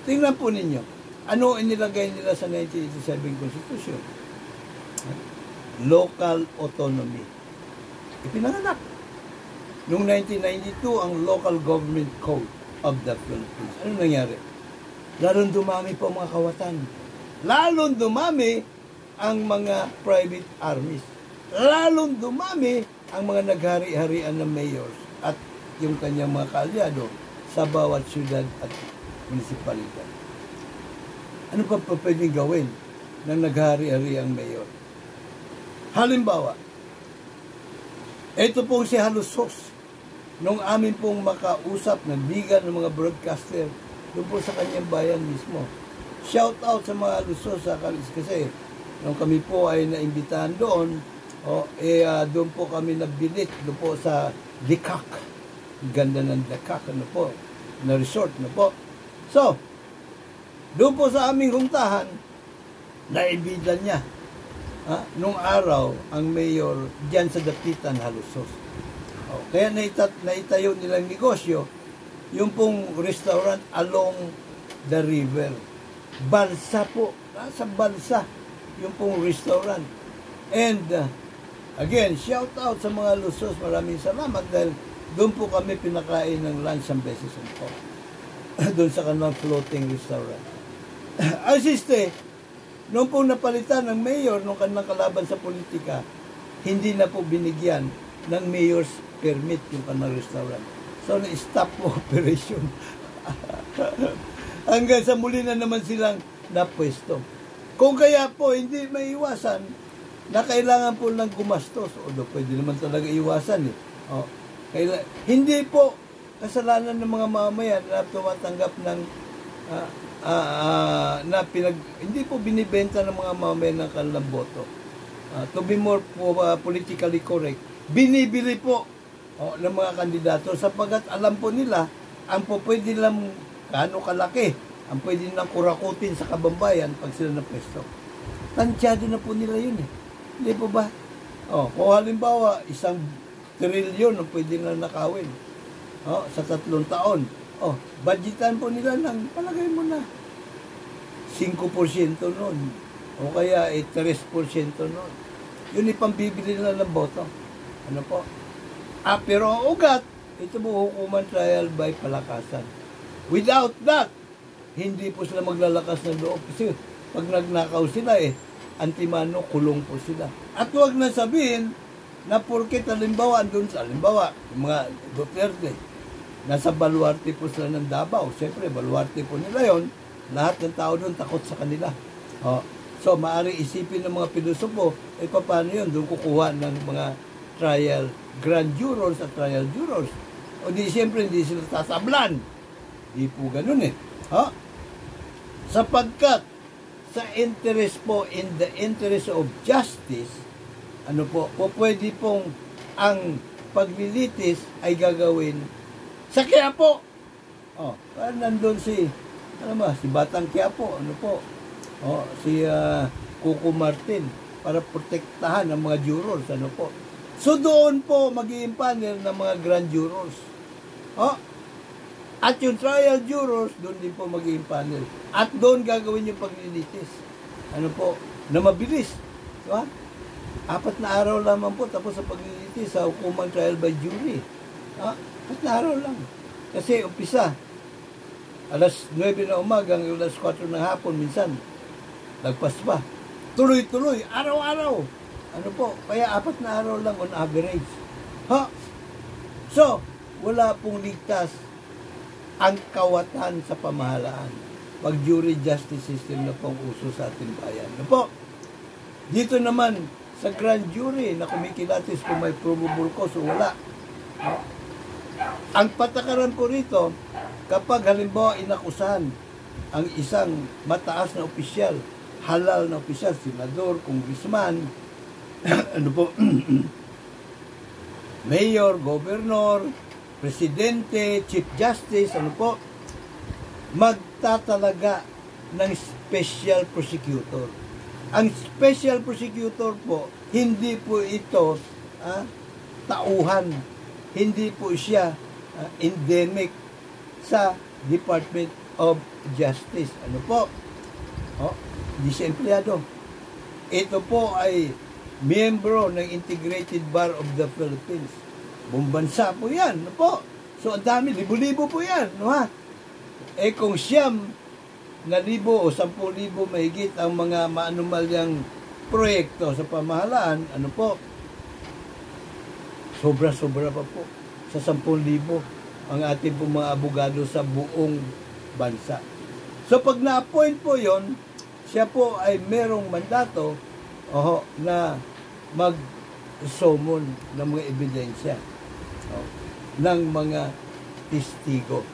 Tingnan po ninyo. Ano inilagay nila sa 1987 Constitution? Local autonomy. Ipinanganak. Noong 1992, ang Local Government Code of the Philippines. Ano nangyari? Lalong dumami po mga kawatan. Lalong dumami ang mga private armies. Lalong dumami ang mga naghari-harian ng mayors at yung kanyang mga kaalyado sa bawat syudad at munisipalidad. Ano pa pwedeng gawin ng naghari-hari ang mayor? Halimbawa, ito pong si Halusos, nung amin pong makausap, nagbigan ng mga broadcaster, doon po sa kanyang bayan mismo. Shout out sa mga Halusos kasi nung kami po ay naimbitahan doon, doon po kami nabilit, doon po sa Dikak. Ganda ng Dikak, na resort, So, doon po sa aming humtahan, naibidan niya. Nung araw, ang mayor diyan sa Dapitan, Halusos. Kaya naitayo nilang negosyo, yung pong restaurant along the river. Balsa po, nasa Balsa, yung pong restaurant. And, again, shout out sa mga Halusos, maraming salamat dahil doon po kami pinakain ng lunch ang beses po. Doon sa kanilang floating restaurant. Asiste, noong pong napalitan ng mayor, nung kanilang kalaban sa politika, hindi na po binigyan ng mayor's permit yung kanilang restaurant. So, na-stop po operation. Hanggang sa muli na naman silang napwesto. Kung kaya po, hindi maiwasan, na kailangan po ng gumastos. Although pwede naman talaga iwasan eh. Hindi po kasalanan ng mga mamamayan na tumatanggap ng hindi po binibenta ng mga mamamayan ng kanilang boto. To be more politically correct, binibili po ng mga kandidato sapagkat alam po nila ang po pwede lang gaano kalaki ang pwede nilang kurakutin sa kabambayan pag sila na pwesto. Tansyado na po nila yun eh. Hindi po ba? Kung halimbawa, 1 trilyon ang pwede na nakawin sa 3 taon. Budgetan po nila ng, palagay mo na, 5% nun. O kaya 3% nun. Yun ipambibili nila ng boto. Ano po? Pero ang ugat, ito po hukuman trial by palakasan. Without that, hindi po sila maglalakas ng loob. Kasi pag nagnakaw sila antimano, kulong po sila. At huwag na sabihin na porket halimbawa, yung mga Duterte, nasa baluarte po sila ng Davao. Siyempre, baluarte po nila yon. Lahat ng tao doon takot sa kanila. So, maaaring isipin ng mga pilosopo, paano yun? Doon kukuha ng mga trial grand jurors at trial jurors. O di, siyempre, hindi sila tasablan. Di po ganun Sapagkat, sa interest po, in the interest of justice, pwede pong ang paglilitis ay gagawin sa Quiapo. Parang nandun si Batang Quiapo, si Coco Martin, para protektahan ang mga jurors, So doon po mag-i panel ng mga grand jurors. At yung trial jurors, doon din po mag-i panel. At doon gagawin yung paglilitis. Na mabilis. 4 na araw lamang po tapos sa paglilitis sa hukuman trial by jury. 4 na araw lang. Kasi umpisa, alas 9 na umaga, alas 4 ng hapon, minsan, lagpas pa. Tuloy-tuloy, araw-araw. Kaya 4 na araw lang on average. So, wala pong ligtas ang kawatan sa pamahalaan. Pag jury justice system na pong uso sa ating bayan. Dito naman, sa grand jury na kumikilatis kung may probable cause o wala. Ang patakaran po rito, kapag halimbawa inakusahan ang isang mataas na opisyal, halal na opisyal, senador, congressman, mayor, governor, presidente, chief justice, magtatalaga ng special prosecutor. Ang special prosecutor po, hindi po ito tauhan, hindi po siya endemic sa Department of Justice. Hindi siya empleyado. Ito po ay miyembro ng Integrated Bar of the Philippines. Bumbansa po yan. So, ang dami, libo-libo po yan. Kung 9,000 o 10,000 mahigit ang mga maanumalyang proyekto sa pamahalaan, sobra-sobra pa po sa 10,000 ang ating po mga abogado sa buong bansa. So, pag na-appoint po yon, siya po ay merong mandato na mag-summon ng mga ebidensya ng mga testigo.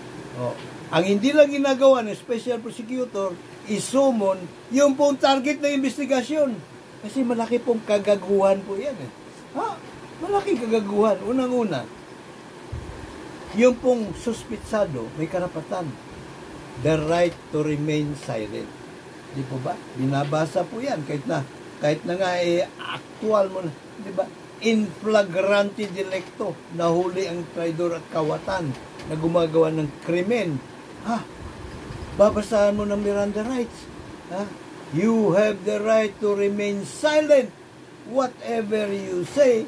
Ang hindi lang ginagawa ng special prosecutor is-summon yung pong target ng investigasyon. Kasi malaki pong kagaguhan po yan. Malaking kagaguhan. Unang-una, yung pong suspitsado may karapatan. The right to remain silent. Di po ba? Binabasa po yan. Kahit na nga actual mo na. Di ba? In flagrante delicto, nahuli ang traidor at kawatan na gumagawa ng krimen. Babasahan mo ng Miranda rights. You have the right to remain silent whatever you say,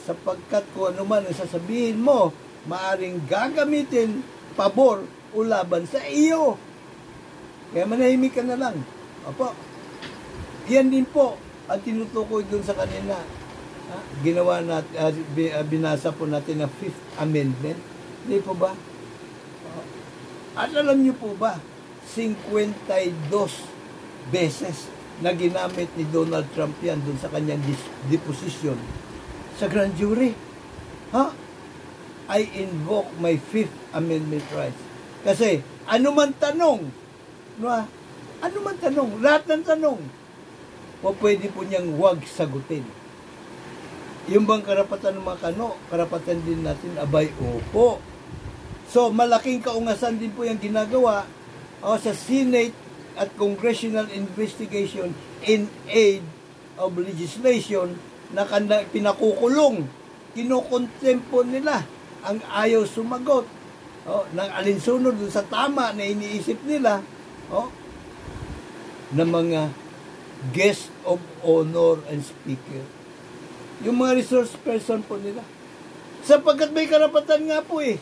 sapagkat kung ano man ang sasabihin mo, maaring gagamitin pabor o laban sa iyo. Kaya manahimik ka na lang. Yan din po ang tinutukoy dun sa kanina. Ginawa natin, binasa po natin ang 5th Amendment. Hindi po ba? At alam niyo po ba, 52 beses na ginamit ni Donald Trump yan dun sa kanyang deposition sa grand jury. Ha? I invoke my Fifth Amendment rights. Kasi, anuman tanong, no, anuman tanong, lahat ng tanong, o pwede po niyang huwag sagutin. Yung bang karapatan ng mga karapatan din natin, abay, opo. So, malaking kaungasan din po yung ginagawa sa Senate at Congressional Investigation in aid of legislation na pinakukulong, kinukontempo nila ang ayaw sumagot ng alinsunod sa tama na iniisip nila ng mga guest of honor and speaker. Yung mga resource person po nila. Sapagkat may karapatan nga po eh.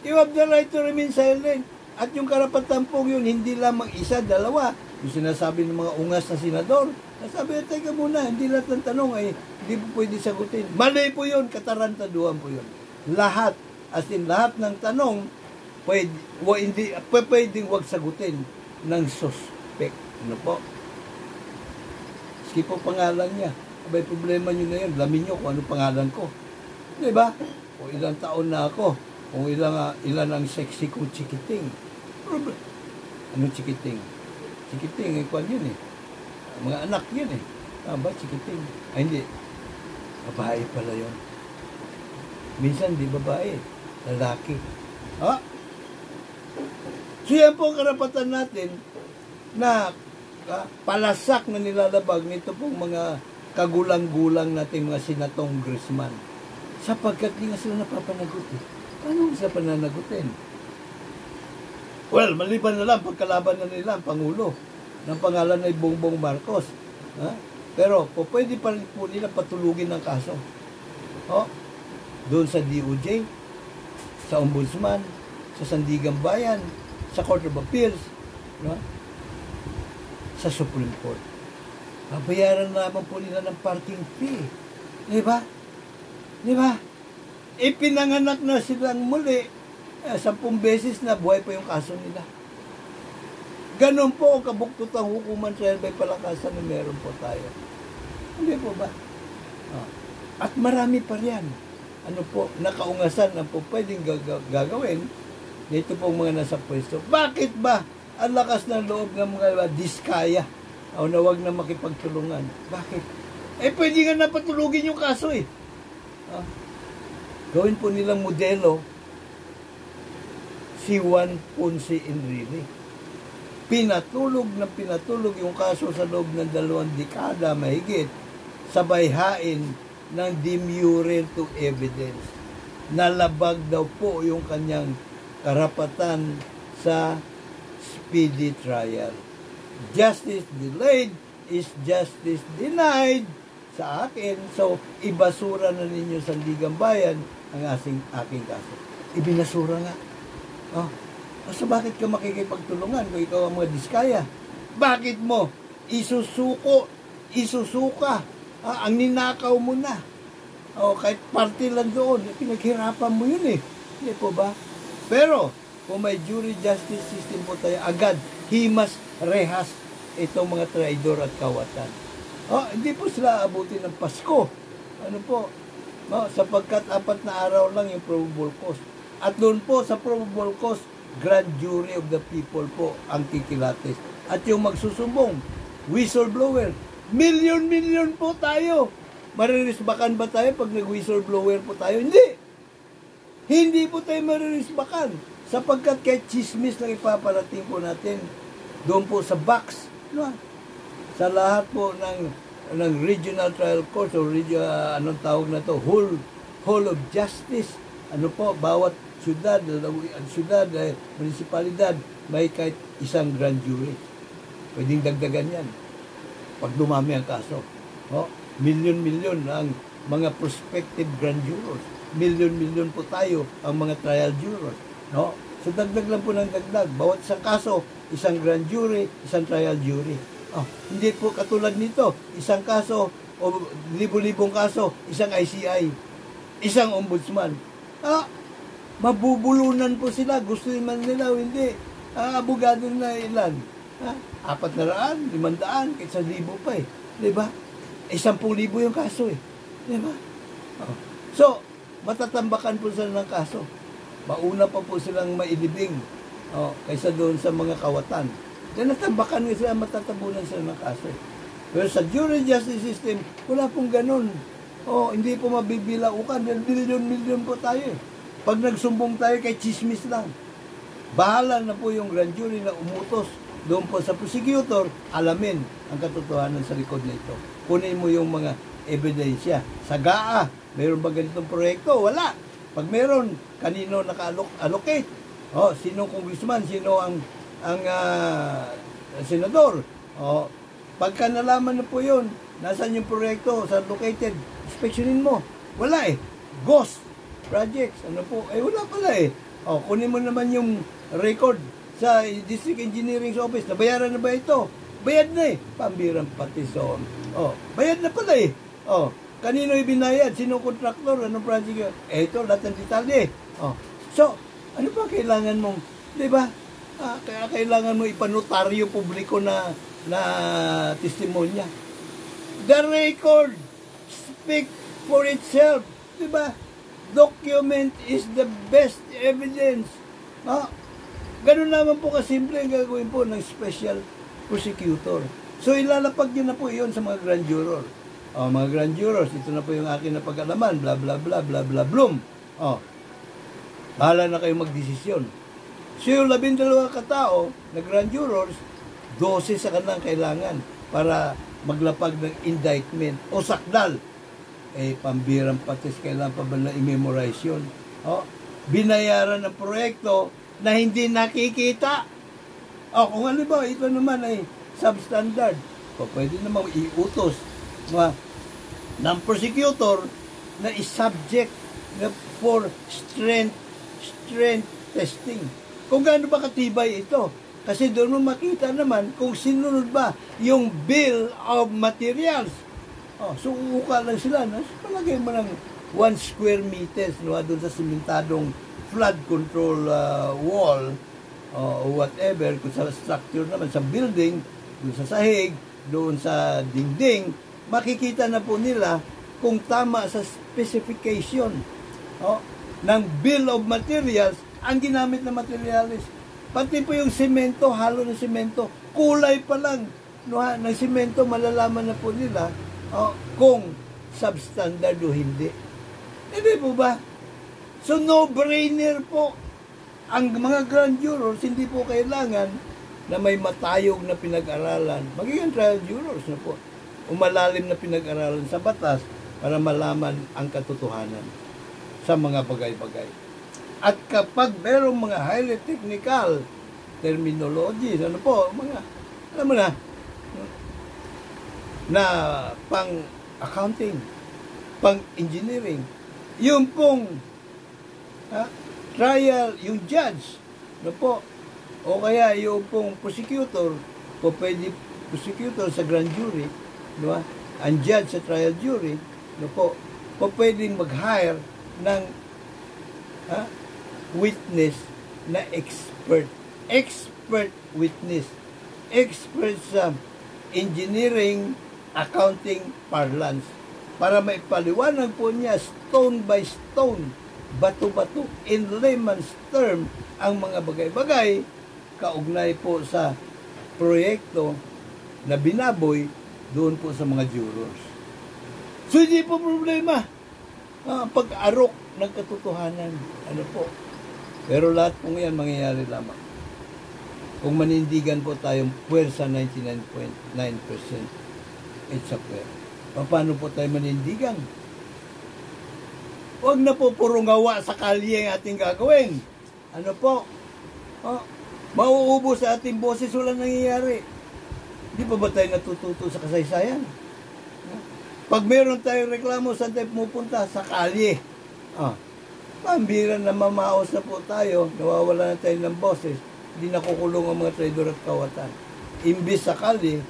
You have the right to remain silent. At yung karapatan po yun, hindi lamang isa, dalawa. Yung sinasabi ng mga ungas na senador, nasabi, teka muna, hindi lahat ng tanong ay hindi po pwede sagutin. Mali po yun, katarantaduhan po yun. Lahat, as in lahat ng tanong, pwedeng wag sagutin ng suspect. Ano po? Sige po pangalan niya. Abay, problema nyo na yun. Lamin nyo kung anong pangalan ko. Diba? O ilang taon na ako. Kung ilan ang sexy kong chikiting. Anong chikiting? Chikiting, kwan yun eh. Mga anak yun eh. Ba, chikiting? Ay, hindi. Babae pala yun. Minsan, di babae. Lalaki. Ha? So, yan po ang karapatan natin na palasak na nilalabag nito pong mga kagulang-gulang natin mga congressman. Sapagkat di nga sila napapanagot eh. Paano sila pananagutin? Well, maliban na lang, pagkalaban na nila ang Pangulo ng pangalan ay Bongbong Marcos. Ha? Pero, pwede pa rin po nila patulugin ng kaso. Doon sa DOJ, sa Ombudsman, sa Sandigan Bayan, sa Court of Appeals, sa Supreme Court. Babayaran naman po nila ng parking fee. Diba? Diba? Ipinanganak na silang muli, 10 beses na buhay pa yung kaso nila. Ganon po ang kabuktutang hukuman sa may palakasan na meron po tayo. Hindi po ba? At marami pa riyan. Ano po, nakaungasan na po pwedeng gagawin dito pong mga nasa pwesto. Bakit ba ang lakas ng loob ng mga diskaya o na wag na makipagtulungan? Bakit? Pwede nga napatulugin yung kaso eh. Gawin po nilang modelo si Juan Ponce Enrile. Pinatulog yung kaso sa loob ng 2 dekada mahigit sa bayhain ng demurrer to evidence. Nalabag daw po yung kanyang karapatan sa speedy trial. Justice delayed is justice denied sa akin. So, ibasura na ninyo sa Sandigan Bayan ang aking kaso. Ibinasura nga. So, bakit ka makikipagtulungan kung ikaw ang mga diskaya? Bakit mo isusuka ang ninakaw mo na? Kahit party lang doon, pinaghirapan mo yun eh. Hindi po ba? Pero, kung may jury justice system po tayo, agad, himas, rehas, itong mga traidor at kawatan. Hindi po sila abutin ng Pasko. Ano po? Sapagkat 4 na araw lang yung probable cause. At doon po sa probable cause, grand jury of the people po ang kikilatis. At yung magsusumbong, whistleblower, milyon po tayo. Maririsbakan ba tayo pag nag-whistleblower po tayo? Hindi. Hindi po tayo maririsbakan. Sapagkat kahit chismis lang ipaparating po natin doon po sa box. Sa lahat po ng regional trial court o anong tawag na to, whole of justice. Ano po, bawat syudad, munisipalidad, may kahit isang grand jury. Pwedeng dagdagan yan. Pag dumami ang kaso. Milyon ang mga prospective grand jurors. Milyon po tayo ang mga trial jurors. So dagdag lang po ng dagdag. Bawat isang kaso, isang grand jury, isang trial jury. Hindi po katulad nito. Isang kaso o libo-libong kaso, isang ICI, isang ombudsman. Mabubulunan po sila. Gusto naman nila o hindi. Abogado na ilan. Ha? 400, 500, kahit 1,000 pa eh. Diba? 10,000 yung kaso eh. Diba? Oh. So, matatambakan po sila ng kaso. Mauna pa po silang mailibing kaysa doon sa mga kawatan. Dahil natambakan nga sila, matatabunan sila ng kaso. Pero sa jury justice system, wala pong ganun. Hindi po mabibilaukan. Dahil milyon-milyon po tayo eh. Pag nagsumbong tayo kay chismis lang, bahala na po yung grand jury na umutos doon po sa prosecutor, alamin ang katotohanan sa likod nito. Kunin mo yung mga ebidensya. Sa GAA, mayroon ba ganitong proyekto? Wala. Pag meron, kanino naka-allocate? Sino congressman? Sino ang senador? Pagka nalaman na po yun, nasaan yung proyekto? Saan located? Inspectionin mo. Wala eh. Ghost projects. Ano po? Wala pala eh. Kunin mo naman yung record sa District Engineering Office. Nabayaran na ba ito? Bayad na eh. Pambirang patison. Bayad na pala eh. Kanino ibinayad? Sino kontraktor? Anong project? Ito, lahat ng detalye. So, ano pa kailangan mong, di ba? Kaya kailangan mo ipanotaryo publiko na testimonya. The record speak for itself. Di ba? Document is the best evidence. Ganun naman po kasimple ang gagawin po ng special prosecutor. So ilalapag nyo na po iyon sa mga grand juror. Mga grand jurors, ito na po yung akin na pag-alaman, bla bla bla bla bla bloom. Bahala na kayo magdesisyon. So yung 12 katao na grand jurors, 12 sa kanilang kailangan para maglapag ng indictment o sakdal. Pambirang patis, kailangan pa ba na i-memorize yun? Binayaran ng proyekto na hindi nakikita. Kung ano ba, ito naman ay substandard. Pwede naman iutos ng prosecutor na is-subject for strength testing. Kung gaano ba katibay ito. Kasi doon mo makita naman kung sinunod ba yung bill of materials. So uuka lang sila. Palagay mo ng 1 square meters doon sa simentadong flood control wall o whatever, kung sa structure naman, sa building, doon sa sahig, doon sa dingding, makikita na po nila kung tama sa specification ng bill of materials ang ginamit na materials. Pati po yung semento, halo ng semento, kulay pa lang ng semento, malalaman na po nila kung substandard o hindi. Hindi po ba? So, no-brainer po. Ang mga grand jurors, hindi po kailangan na may matayog na pinag-aralan. Magiging trial jurors na po. Umalalim na pinag-aralan sa batas para malaman ang katotohanan sa mga bagay-bagay. At kapag merong mga highly technical terminologies, alam mo na pang-accounting, pang-engineering, yung pong trial, yung judge, o kaya yung pong prosecutor, pwede prosecutor sa grand jury, ang judge sa trial jury, pwedeng mag-hire ng witness na expert witness, expert sa engineering, accounting parlance, para maipaliwanag po niya stone by stone, bato-bato, in layman's term, ang mga bagay-bagay kaugnay po sa proyekto na binaboy doon po sa mga jurors. So, hindi po problema pag-arok ng katotohanan. Pero lahat po ngayon mangyayari lamang kung manindigan po tayong puwersa 99.9%, it's a puwersa. Paano po tayo manindigan? Huwag na po puro ngawa sa kalye ang ating gagawin. Mauubos sa ating boses, wala nangyayari. Di pa ba tayo natututo sa kasaysayan? Pag meron tayong reklamo, saan tayo pumupunta? Sa kalye. Pambira na mamaos na po tayo, nawawala na tayo ng boses, hindi nakukulong ang mga traidor at kawatan. Imbis sa kalye,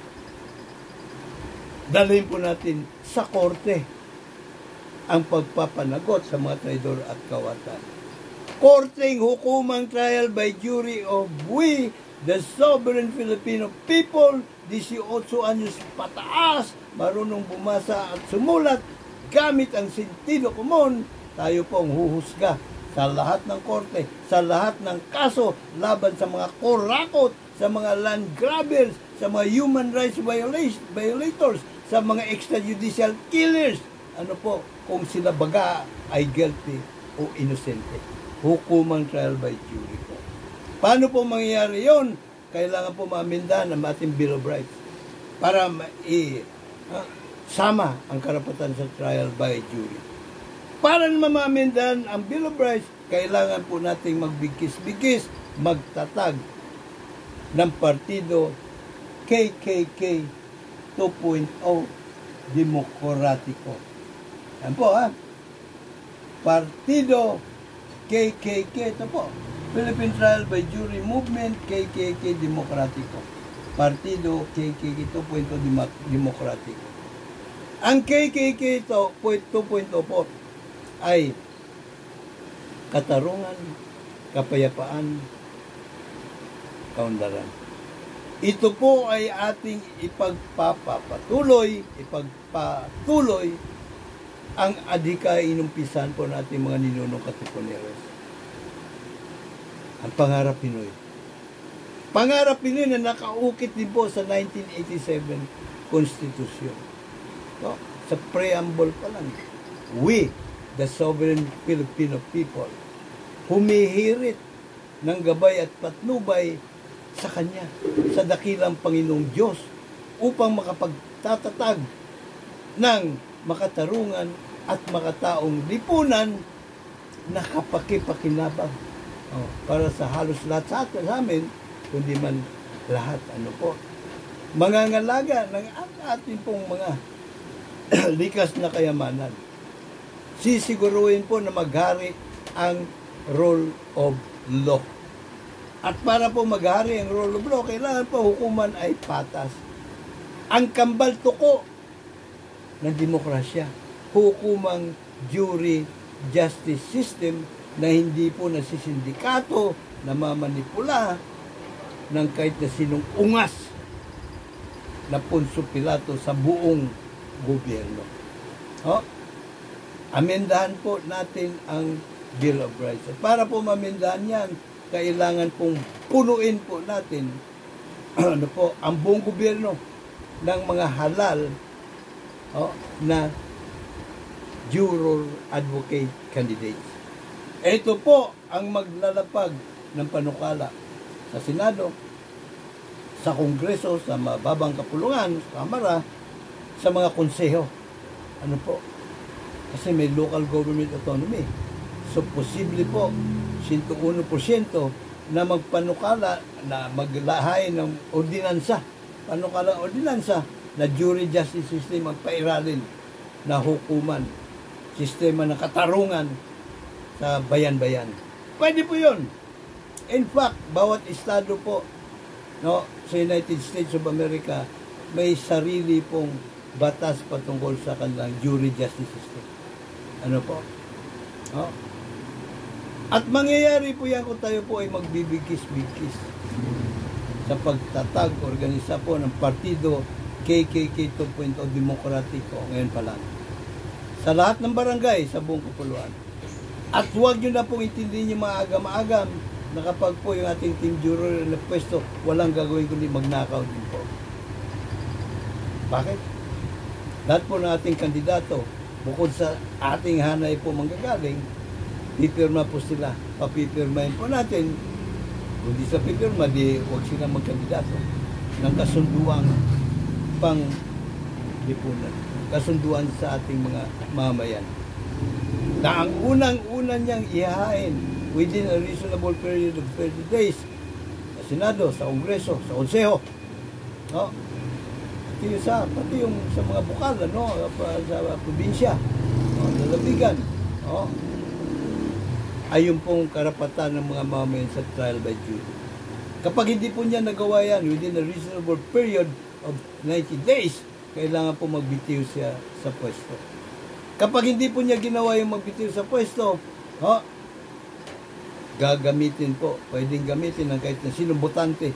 dalhin po natin sa korte ang pagpapanagot sa mga traidor at kawatan. Korteng hukumang trial by jury of we the sovereign Filipino people, 18 anyos pataas, marunong bumasa at sumulat, gamit ang sentido komon, tayo po ang huhusga sa lahat ng korte, sa lahat ng kaso, laban sa mga korakot, sa mga land grabbers, sa mga human rights violators, sa mga extrajudicial killers. Ano po, kung sila baga ay guilty o innocente. Hukumang trial by jury po. Paano po mangyayari yon? Kailangan po maamindahan ang ating Bill of Rights para sama ang karapatan sa trial by jury. Para naman maamindahan ang Bill of Rights, kailangan po nating magbigkis-bigkis, magtatag ng partido KKK 2.0 Demokratiko. Yan po, ha? Partido KKK, ito po. Philippine Trial by Jury Movement, KKK Demokratiko. Partido KKK 2.0 Demokratiko. Ang KKK 2.0 po ay katarungan, kapayapaan, kaunlaran. Ito po ay ating ipagpatuloy ang adhikain inumpisan po natin mga ninunong katipuneros. Ang pangarap Pinoy. Pangarap Pinoy na nakaukit din po sa 1987 Constitution. No? Sa preamble pa lang. We, the sovereign Filipino people, humihirit ng gabay at patnubay sa Kanya, sa dakilang Panginoong Diyos, upang makapagtatatag ng makatarungan at makataong lipunan na kapakipakinabang para sa halos lahat sa amin, kundi man lahat, ano po, mangangalaga ng ating pong mga likas na kayamanan. Sisiguruhin po na maghari ang rule of law. At para po maghari ang rule of law, kailangan po hukuman ay patas. Ang kambal tuko ng demokrasya, hukumang jury justice system na hindi po nasisindikato, namamanipula ng kahit na sinong ungas na Poncio Pilato sa buong gobyerno. Amendahan po natin ang Bill of Rights. At para po mamendahan yan, kailangan pong punuin po natin ano po, ang buong gobyerno ng mga halal na juror advocate candidates. Ito po ang maglalapag ng panukala sa Senado, sa Kongreso, sa mababang kapulungan, sa Kamara, sa mga konseho. Ano po? Kasi may local government autonomy. So, posible po, 101% na magpanukala, na maglahay ng ordinansa, panukalang ordinansa, na jury justice system magpairalin na hukuman, sistema ng katarungan sa bayan-bayan. Pwede po yun. In fact, bawat estado po sa United States of America may sarili pong batas patungkol sa kanilang jury justice system. Ano po? At mangyayari po yan kung tayo po ay magbibigkis-bigkis sa pagtatag, organisa po ng partido KKK 2.0 Demokratiko ngayon pa lang. Sa lahat ng barangay sa buong kapuluan. At huwag nyo na pong intindihin yung mga agam-agam na kapag po yung ating team juror na pwesto, walang gagawin kundi magnakaw din po. Bakit? Lahat po ng ating kandidato, bukod sa ating hanay po manggagaling, pipirma po sila. Papipirmahin po natin. Kung di sa pipirma, di huwag sila magkandidato ng kasunduang pang lipunan. Kasunduan sa ating mga mamayan. Na ang unang-una niyang ihahain within a reasonable period of 30 days sa Senado, sa Kongreso, sa Konseho, pati yung sa mga bukal, sa probinsya, lalabigan, ay yung pong karapatan ng mga mamayan sa trial by jury. Kapag hindi po niya nagawa yan within a reasonable period of 90 days, kailangan po magbitiw siya sa pwesto. Kapag hindi po niya ginawa yung magbitiw sa pwesto, gagamitin po, pwedeng gamitin ng kahit na sinong botante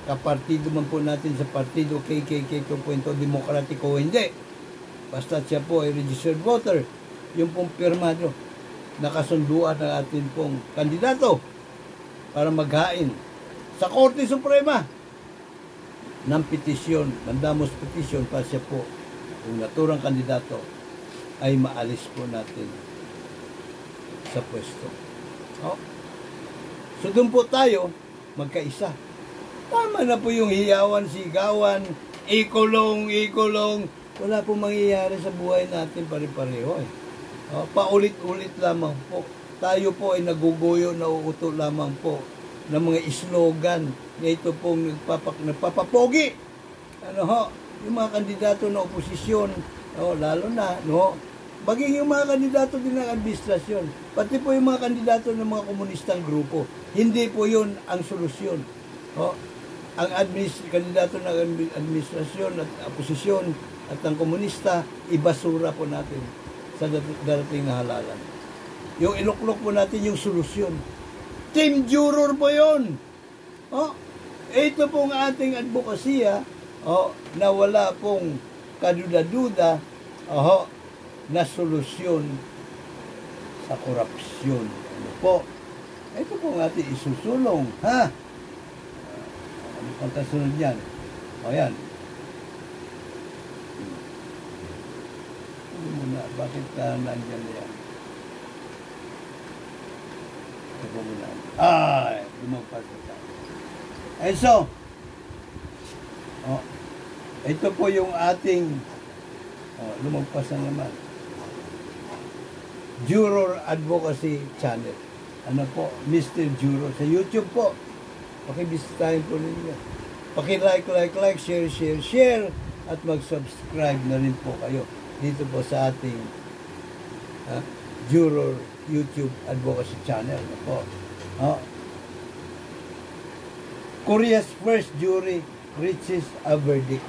kapartido man po natin sa partido KKK 2.0 demokratiko o hindi. Basta siya po ay registered voter, yung pong pirmado, nakasunduan ng atin pong kandidato para maghain sa Korte Suprema ng petisyon, mandamos petisyon para siya po, kung naturang kandidato, ay maalis po natin sa pwesto. Oh. So doon po tayo magkaisa. Tama na po yung hiyawan, sigawan, ikulong. Wala po mangyayari sa buhay natin pare-pareho eh. Oh, paulit-ulit lamang po. Tayo po ay naguguyo, nauuto lamang po ng mga slogan na ito pong nagpapapogi. Ano ho, yung mga kandidato na oposisyon, lalo na, no, baging yung mga kandidato din ng administrasyon, pati po yung mga kandidato ng mga komunistang grupo, hindi po yun ang solusyon. Ang kandidato ng administrasyon at oposisyon at ang komunista, ibasura po natin sa darating na halalan. Yung iluklok po natin yung solusyon. Team juror po yun. Ito pong ating advokasya, na wala pong kaduda-duda, na solusyon sa korupsyon. Ano po? Ito po ang ating isusulong. Ha? Ano pang kasunod yan? Yan. Ano muna? Bakit nandyan na yan? Ito po muna. Lumagpas na tayo. And so, ito po yung ating lumagpas na naman. Juror Advocacy Channel. Ano po? Mr. Juror. Sa YouTube po. Pakibisitahin po ninyo. Paki-like, share, at mag-subscribe na rin po kayo dito po sa ating Juror YouTube Advocacy Channel. Ano po? Korea's first jury reaches a verdict.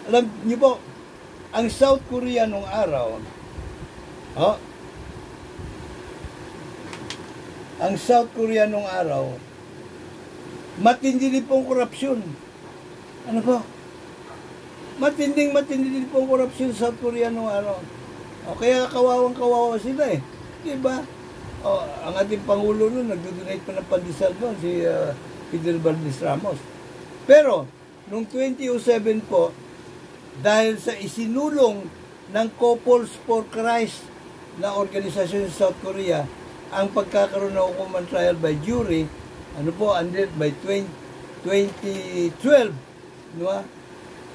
Alam niyo po, ang South Korea nung araw, matindi din pong korupsyon. Ano po? Matindi din pong korupsyon sa South Korea nung araw. Kaya kawawang-kawawa sila eh. Diba? Ang ating Pangulo nun, nagdodonate pa ng pandesal doon, si Fidel Valdez Ramos. Pero, noong 2007 po, dahil sa isinulong ng Couples for Christ na organisasyon sa South Korea, ang pagkakaroon ng hukuman trial by jury, ended by 2012, no?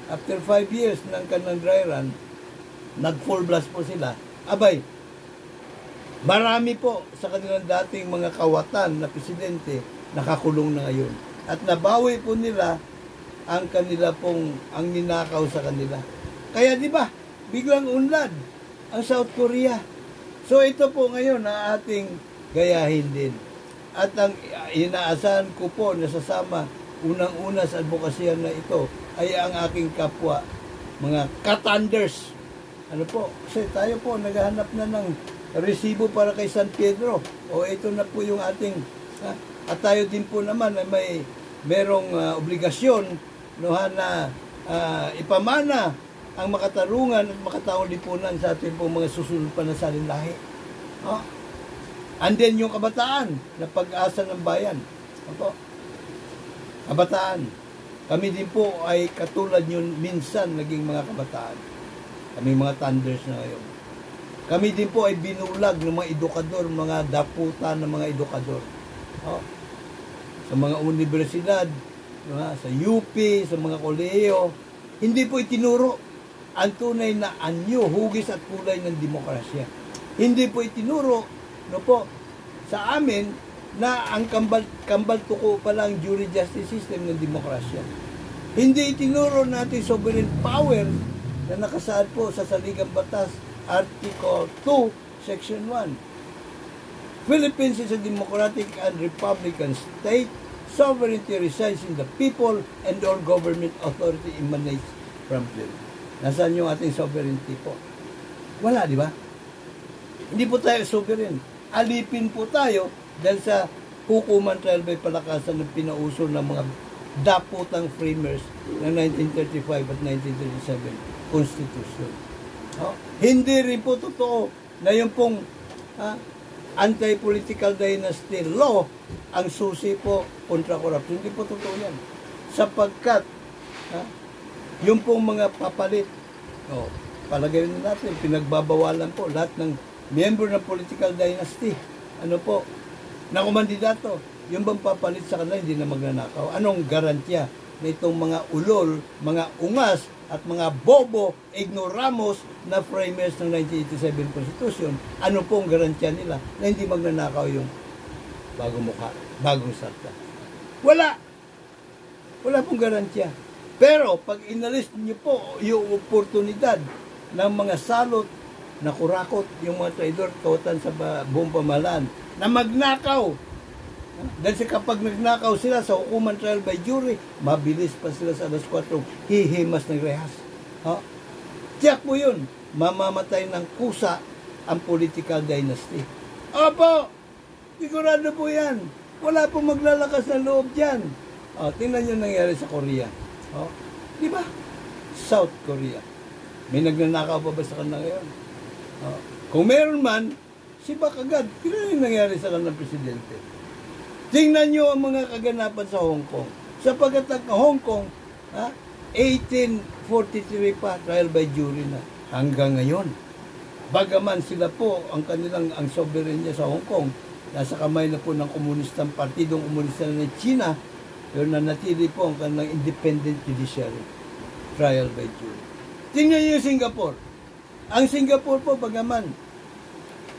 After 5 years ng kanang dry run, nag-full blast po sila. Abay, marami po sa kanilang dating mga kawatan na presidente nakakulong na ngayon. At nabawi po nila ang kanila pong ang ninakaw sa kanila. Kaya di ba, biglang unlad ang South Korea. So ito po ngayon na ating gayahin din. At ang inaasahan ko po na sasama unang-una sa advokasya na ito ay ang aking kapwa, mga katanders. Ano po? Kasi tayo po naghahanap na ng resibo para kay San Pedro. Ito na po yung ating at tayo din po naman ay merong obligasyon na ipamana ang makatarungan at makataong lipunan sa ating pong mga susunod pa na salinlahi. And then yung kabataan na pag-asa ng bayan. Kabataan. Kami din po ay katulad yun minsan naging mga kabataan. Kami mga thunders na ngayon. Kami din po ay binulag ng mga edukador, mga daputan ng mga edukador. Sa mga universidad, sa UP, sa mga kolehiyo, hindi po itinuro ang tunay na anyo, hugis at kulay ng demokrasya. Hindi po itinuro sa amin na ang kambal tuko pa lang jury justice system ng demokrasya. Hindi itinuro natin sovereign power na nakasaad po sa Saligang Batas Article 2, Section 1. Philippines is a democratic and republican state. Sovereignty resides in the people and all government authority emanates from them. Nasaan yung ating sovereignty po? Wala, di ba? Hindi po tayo sovereign. Alipin po tayo dahil sa hukuman trial by palakasan ng pinauso ng mga daputang framers ng 1935 at 1937 Constitution. Hindi rin po totoo na yung pong anti-political dynasty law ang susi po kontra corruption. Hindi po totoo yan. Sapagkat yung pong mga papalit, palagay na natin, pinagbabawalan po lahat ng member ng political dynasty. Ano po, na kumandidato, yung bang papalit sa kanila hindi na magnanakaw. Anong garantiya na itong mga ulol, mga ungas, at mga bobo, ignoramos na framers ng 1987 Constitution, ano pong garantiya nila na hindi magnanakaw yung bagong mukha, bagong sarta? Wala! Wala pong garantiya. Pero, pag inalis niyo po yung oportunidad ng mga salot na kurakot, yung mga traidor, kautan sa buong pamahalaan, na magnakaw. Dahil kapag nagnakaw sila sa hukuman trial by jury, mabilis pa sila sa alas 4, hihimas ng rehas. Tiyak po yun, mamamatay ng kusa ang political dynasty. Opo, sigurado po yan. Wala pong maglalakas ng loob dyan. Tingnan nyo nangyari sa Korea. Di ba? South Korea. May nagnanakaw pa ba sa kanila ngayon? Kung meron man, si Bakagad, kailan yung nangyari sa kanila presidente? Tingnan nyo ang mga kaganapan sa Hong Kong. Sapagkat ang Hong Kong, 1843 pa, trial by jury na. Hanggang ngayon. Bagaman sila po, ang soberenya sa Hong Kong, nasa kamay na po ng komunistang partidong komunista ng China, pero nanatili po ang kanilang independent judiciary. Trial by jury. Tingnan nyo yung Singapore. Ang Singapore po, bagaman,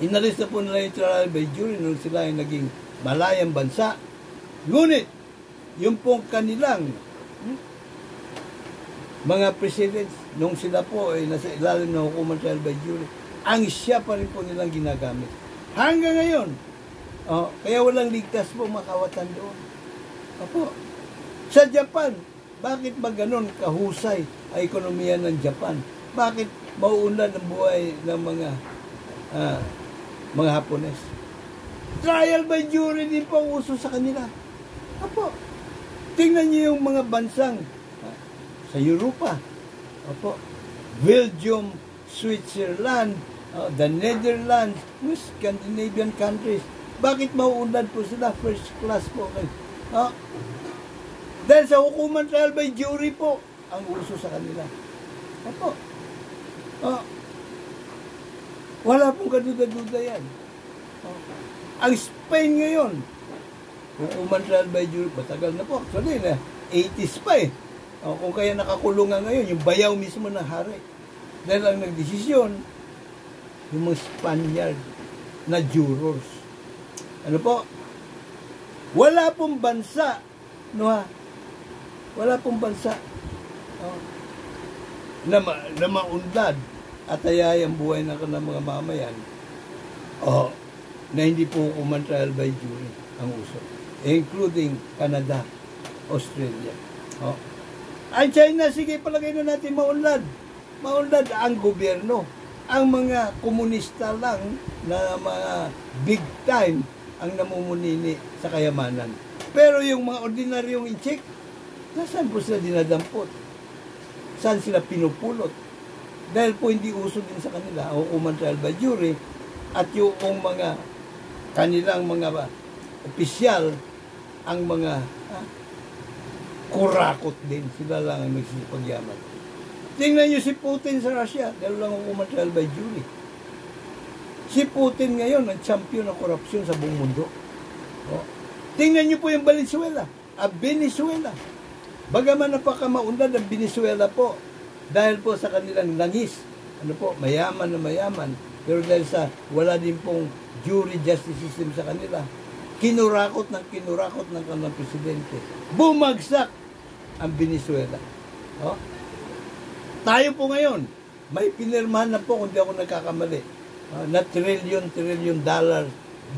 inalis na po nila yung trial by jury nung sila ay naging malayang bansa. Ngunit, yung pong kanilang mga presidents, nung sila po ay nasa ilalim ng hukuman trial by jury, ang siya pa rin po nilang ginagamit. Hanggang ngayon, kaya walang ligtas po makawatan doon. Opo. Sa Japan, bakit ba ganon kahusay ang ekonomiya ng Japan? Bakit mauunlad ang buhay ng mga Hapones? Trial by jury din po ang uso sa kanila. Opo. Tingnan niyo yung mga bansang sa Europa. Opo. Belgium, Switzerland, the Netherlands, Scandinavian countries. Bakit mauunlad po sila? First class po. Dahil sa hukuman trial by jury po ang uso sa kanila. Opo. Wala pong kaduda-duda yan. Ang Spain ngayon, hukuman trial by jury, matagal na po. Actually, 80s pa eh. Kung kaya nakakulong nga ngayon, yung bayaw mismo ng hari. Dahil ang nagdesisyon, yung mga Spaniard na jurors. Ano po? Wala pong bansa, wala pong bansa na maunlad at ayay ang buhay ng mga mamayan. Na hindi po hukuman trial by jury ang uso. Including Canada, Australia. Ang China, sige, palagay na natin maunlad. Maunlad ang gobyerno. Ang mga komunista lang na mga big time ang namumunini sa kayamanan. Pero yung mga ordinaryong inchik, nasaan po sila dinadampot? Saan sila pinupulot? Dahil po hindi uso din sa kanila ang hukuman trial by jury at yung mga kanilang mga opisyal ang mga kurakot din. Sila lang ang nagsisipagyaman. Tingnan nyo si Putin sa Russia, dahil lang hukuman trial by jury. Si Putin ngayon ang champion ng korupsyon sa buong mundo. Tingnan nyo po yung Venezuela. Venezuela. Bagaman napakamaunlad ang Venezuela po, dahil po sa kanilang langis. Mayaman na mayaman. Pero dahil sa wala din pong jury justice system sa kanila, kinurakot ng kanilang presidente. Bumagsak ang Venezuela. Tayo po ngayon, may pinirmahan na po, kung di ako nagkakamali, na trillion dollar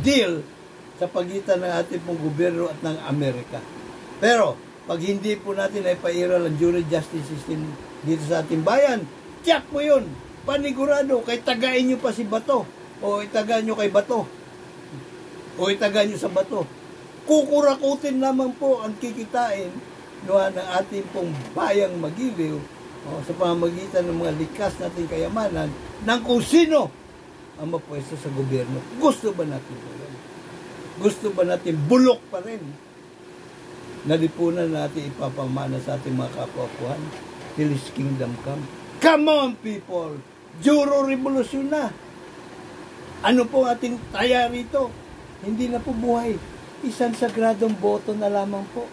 deal sa pagitan ng ating pong gobyerno at ng Amerika. Pero, pag hindi po natin ay pairal ang jury justice system dito sa ating bayan, tiyak po yun, panigurado, kay tagain nyo pa si Bato, o itagaan nyo kay Bato, o itagaan nyo sa Bato. Kukurakutin naman po ang kikitain ng ating pong bayang magiliw sa pamamagitan ng mga likas nating kayamanan ng kung sino ang mapwesto sa gobyerno. Gusto ba natin ito? Gusto ba natin bulok pa rin? Nalipunan natin ipapamana sa ating mga kapwa-apuhan till His kingdom come. Come on, people! Juro revolusyon na! Ano po ating taya rito? Hindi na po buhay. Isang sagradong boto na lamang po.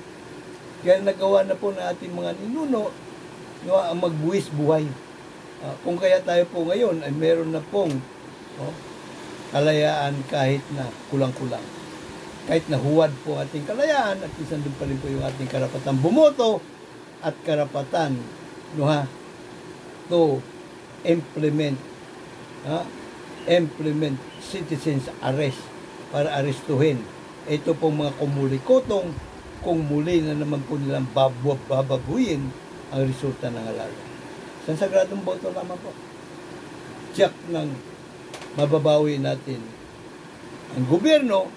Kaya nagawa na po ng ating mga ninuno ang magbuwis buhay. Kung kaya tayo po ngayon ay meron na pong kalayaan kahit na kulang-kulang. Kahit na huwad po ating kalayaan at isang din pa rin po yung ating karapatan bumoto at karapatan to implement citizens arrest para arestuhin. Ito pong mga kumulikotong kung muli na naman po nilang babaguhin ang resulta ng halalan. Sa sagradong boto naman po. Tiyak ng mababawi natin ang gobyerno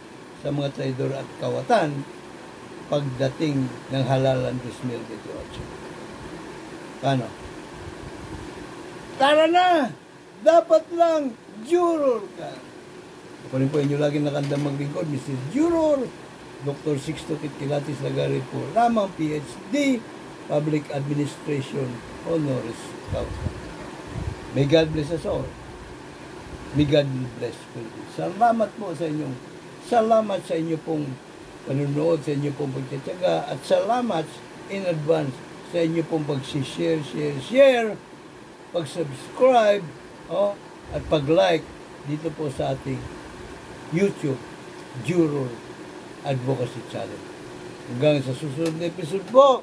sa mga traidor at kawatan pagdating ng halalan 2018. Paano? Tara na! Dapat lang juror ka. Ako rin po inyo lagi nakandang maglingkod, Mr. Juror, Dr. Sixto Kitkilatis Lagari po, lamang PhD, Public Administration, Honoris Causa. May God bless us all. May God bless Philippines. Salamat sa inyo pong panunood, sa inyo pong pagtsatsaga, at salamat in advance sa inyo pong pag-share, pag-subscribe, at pag-like dito po sa ating YouTube Juror Advocacy Channel. Hanggang sa susunod na episode po,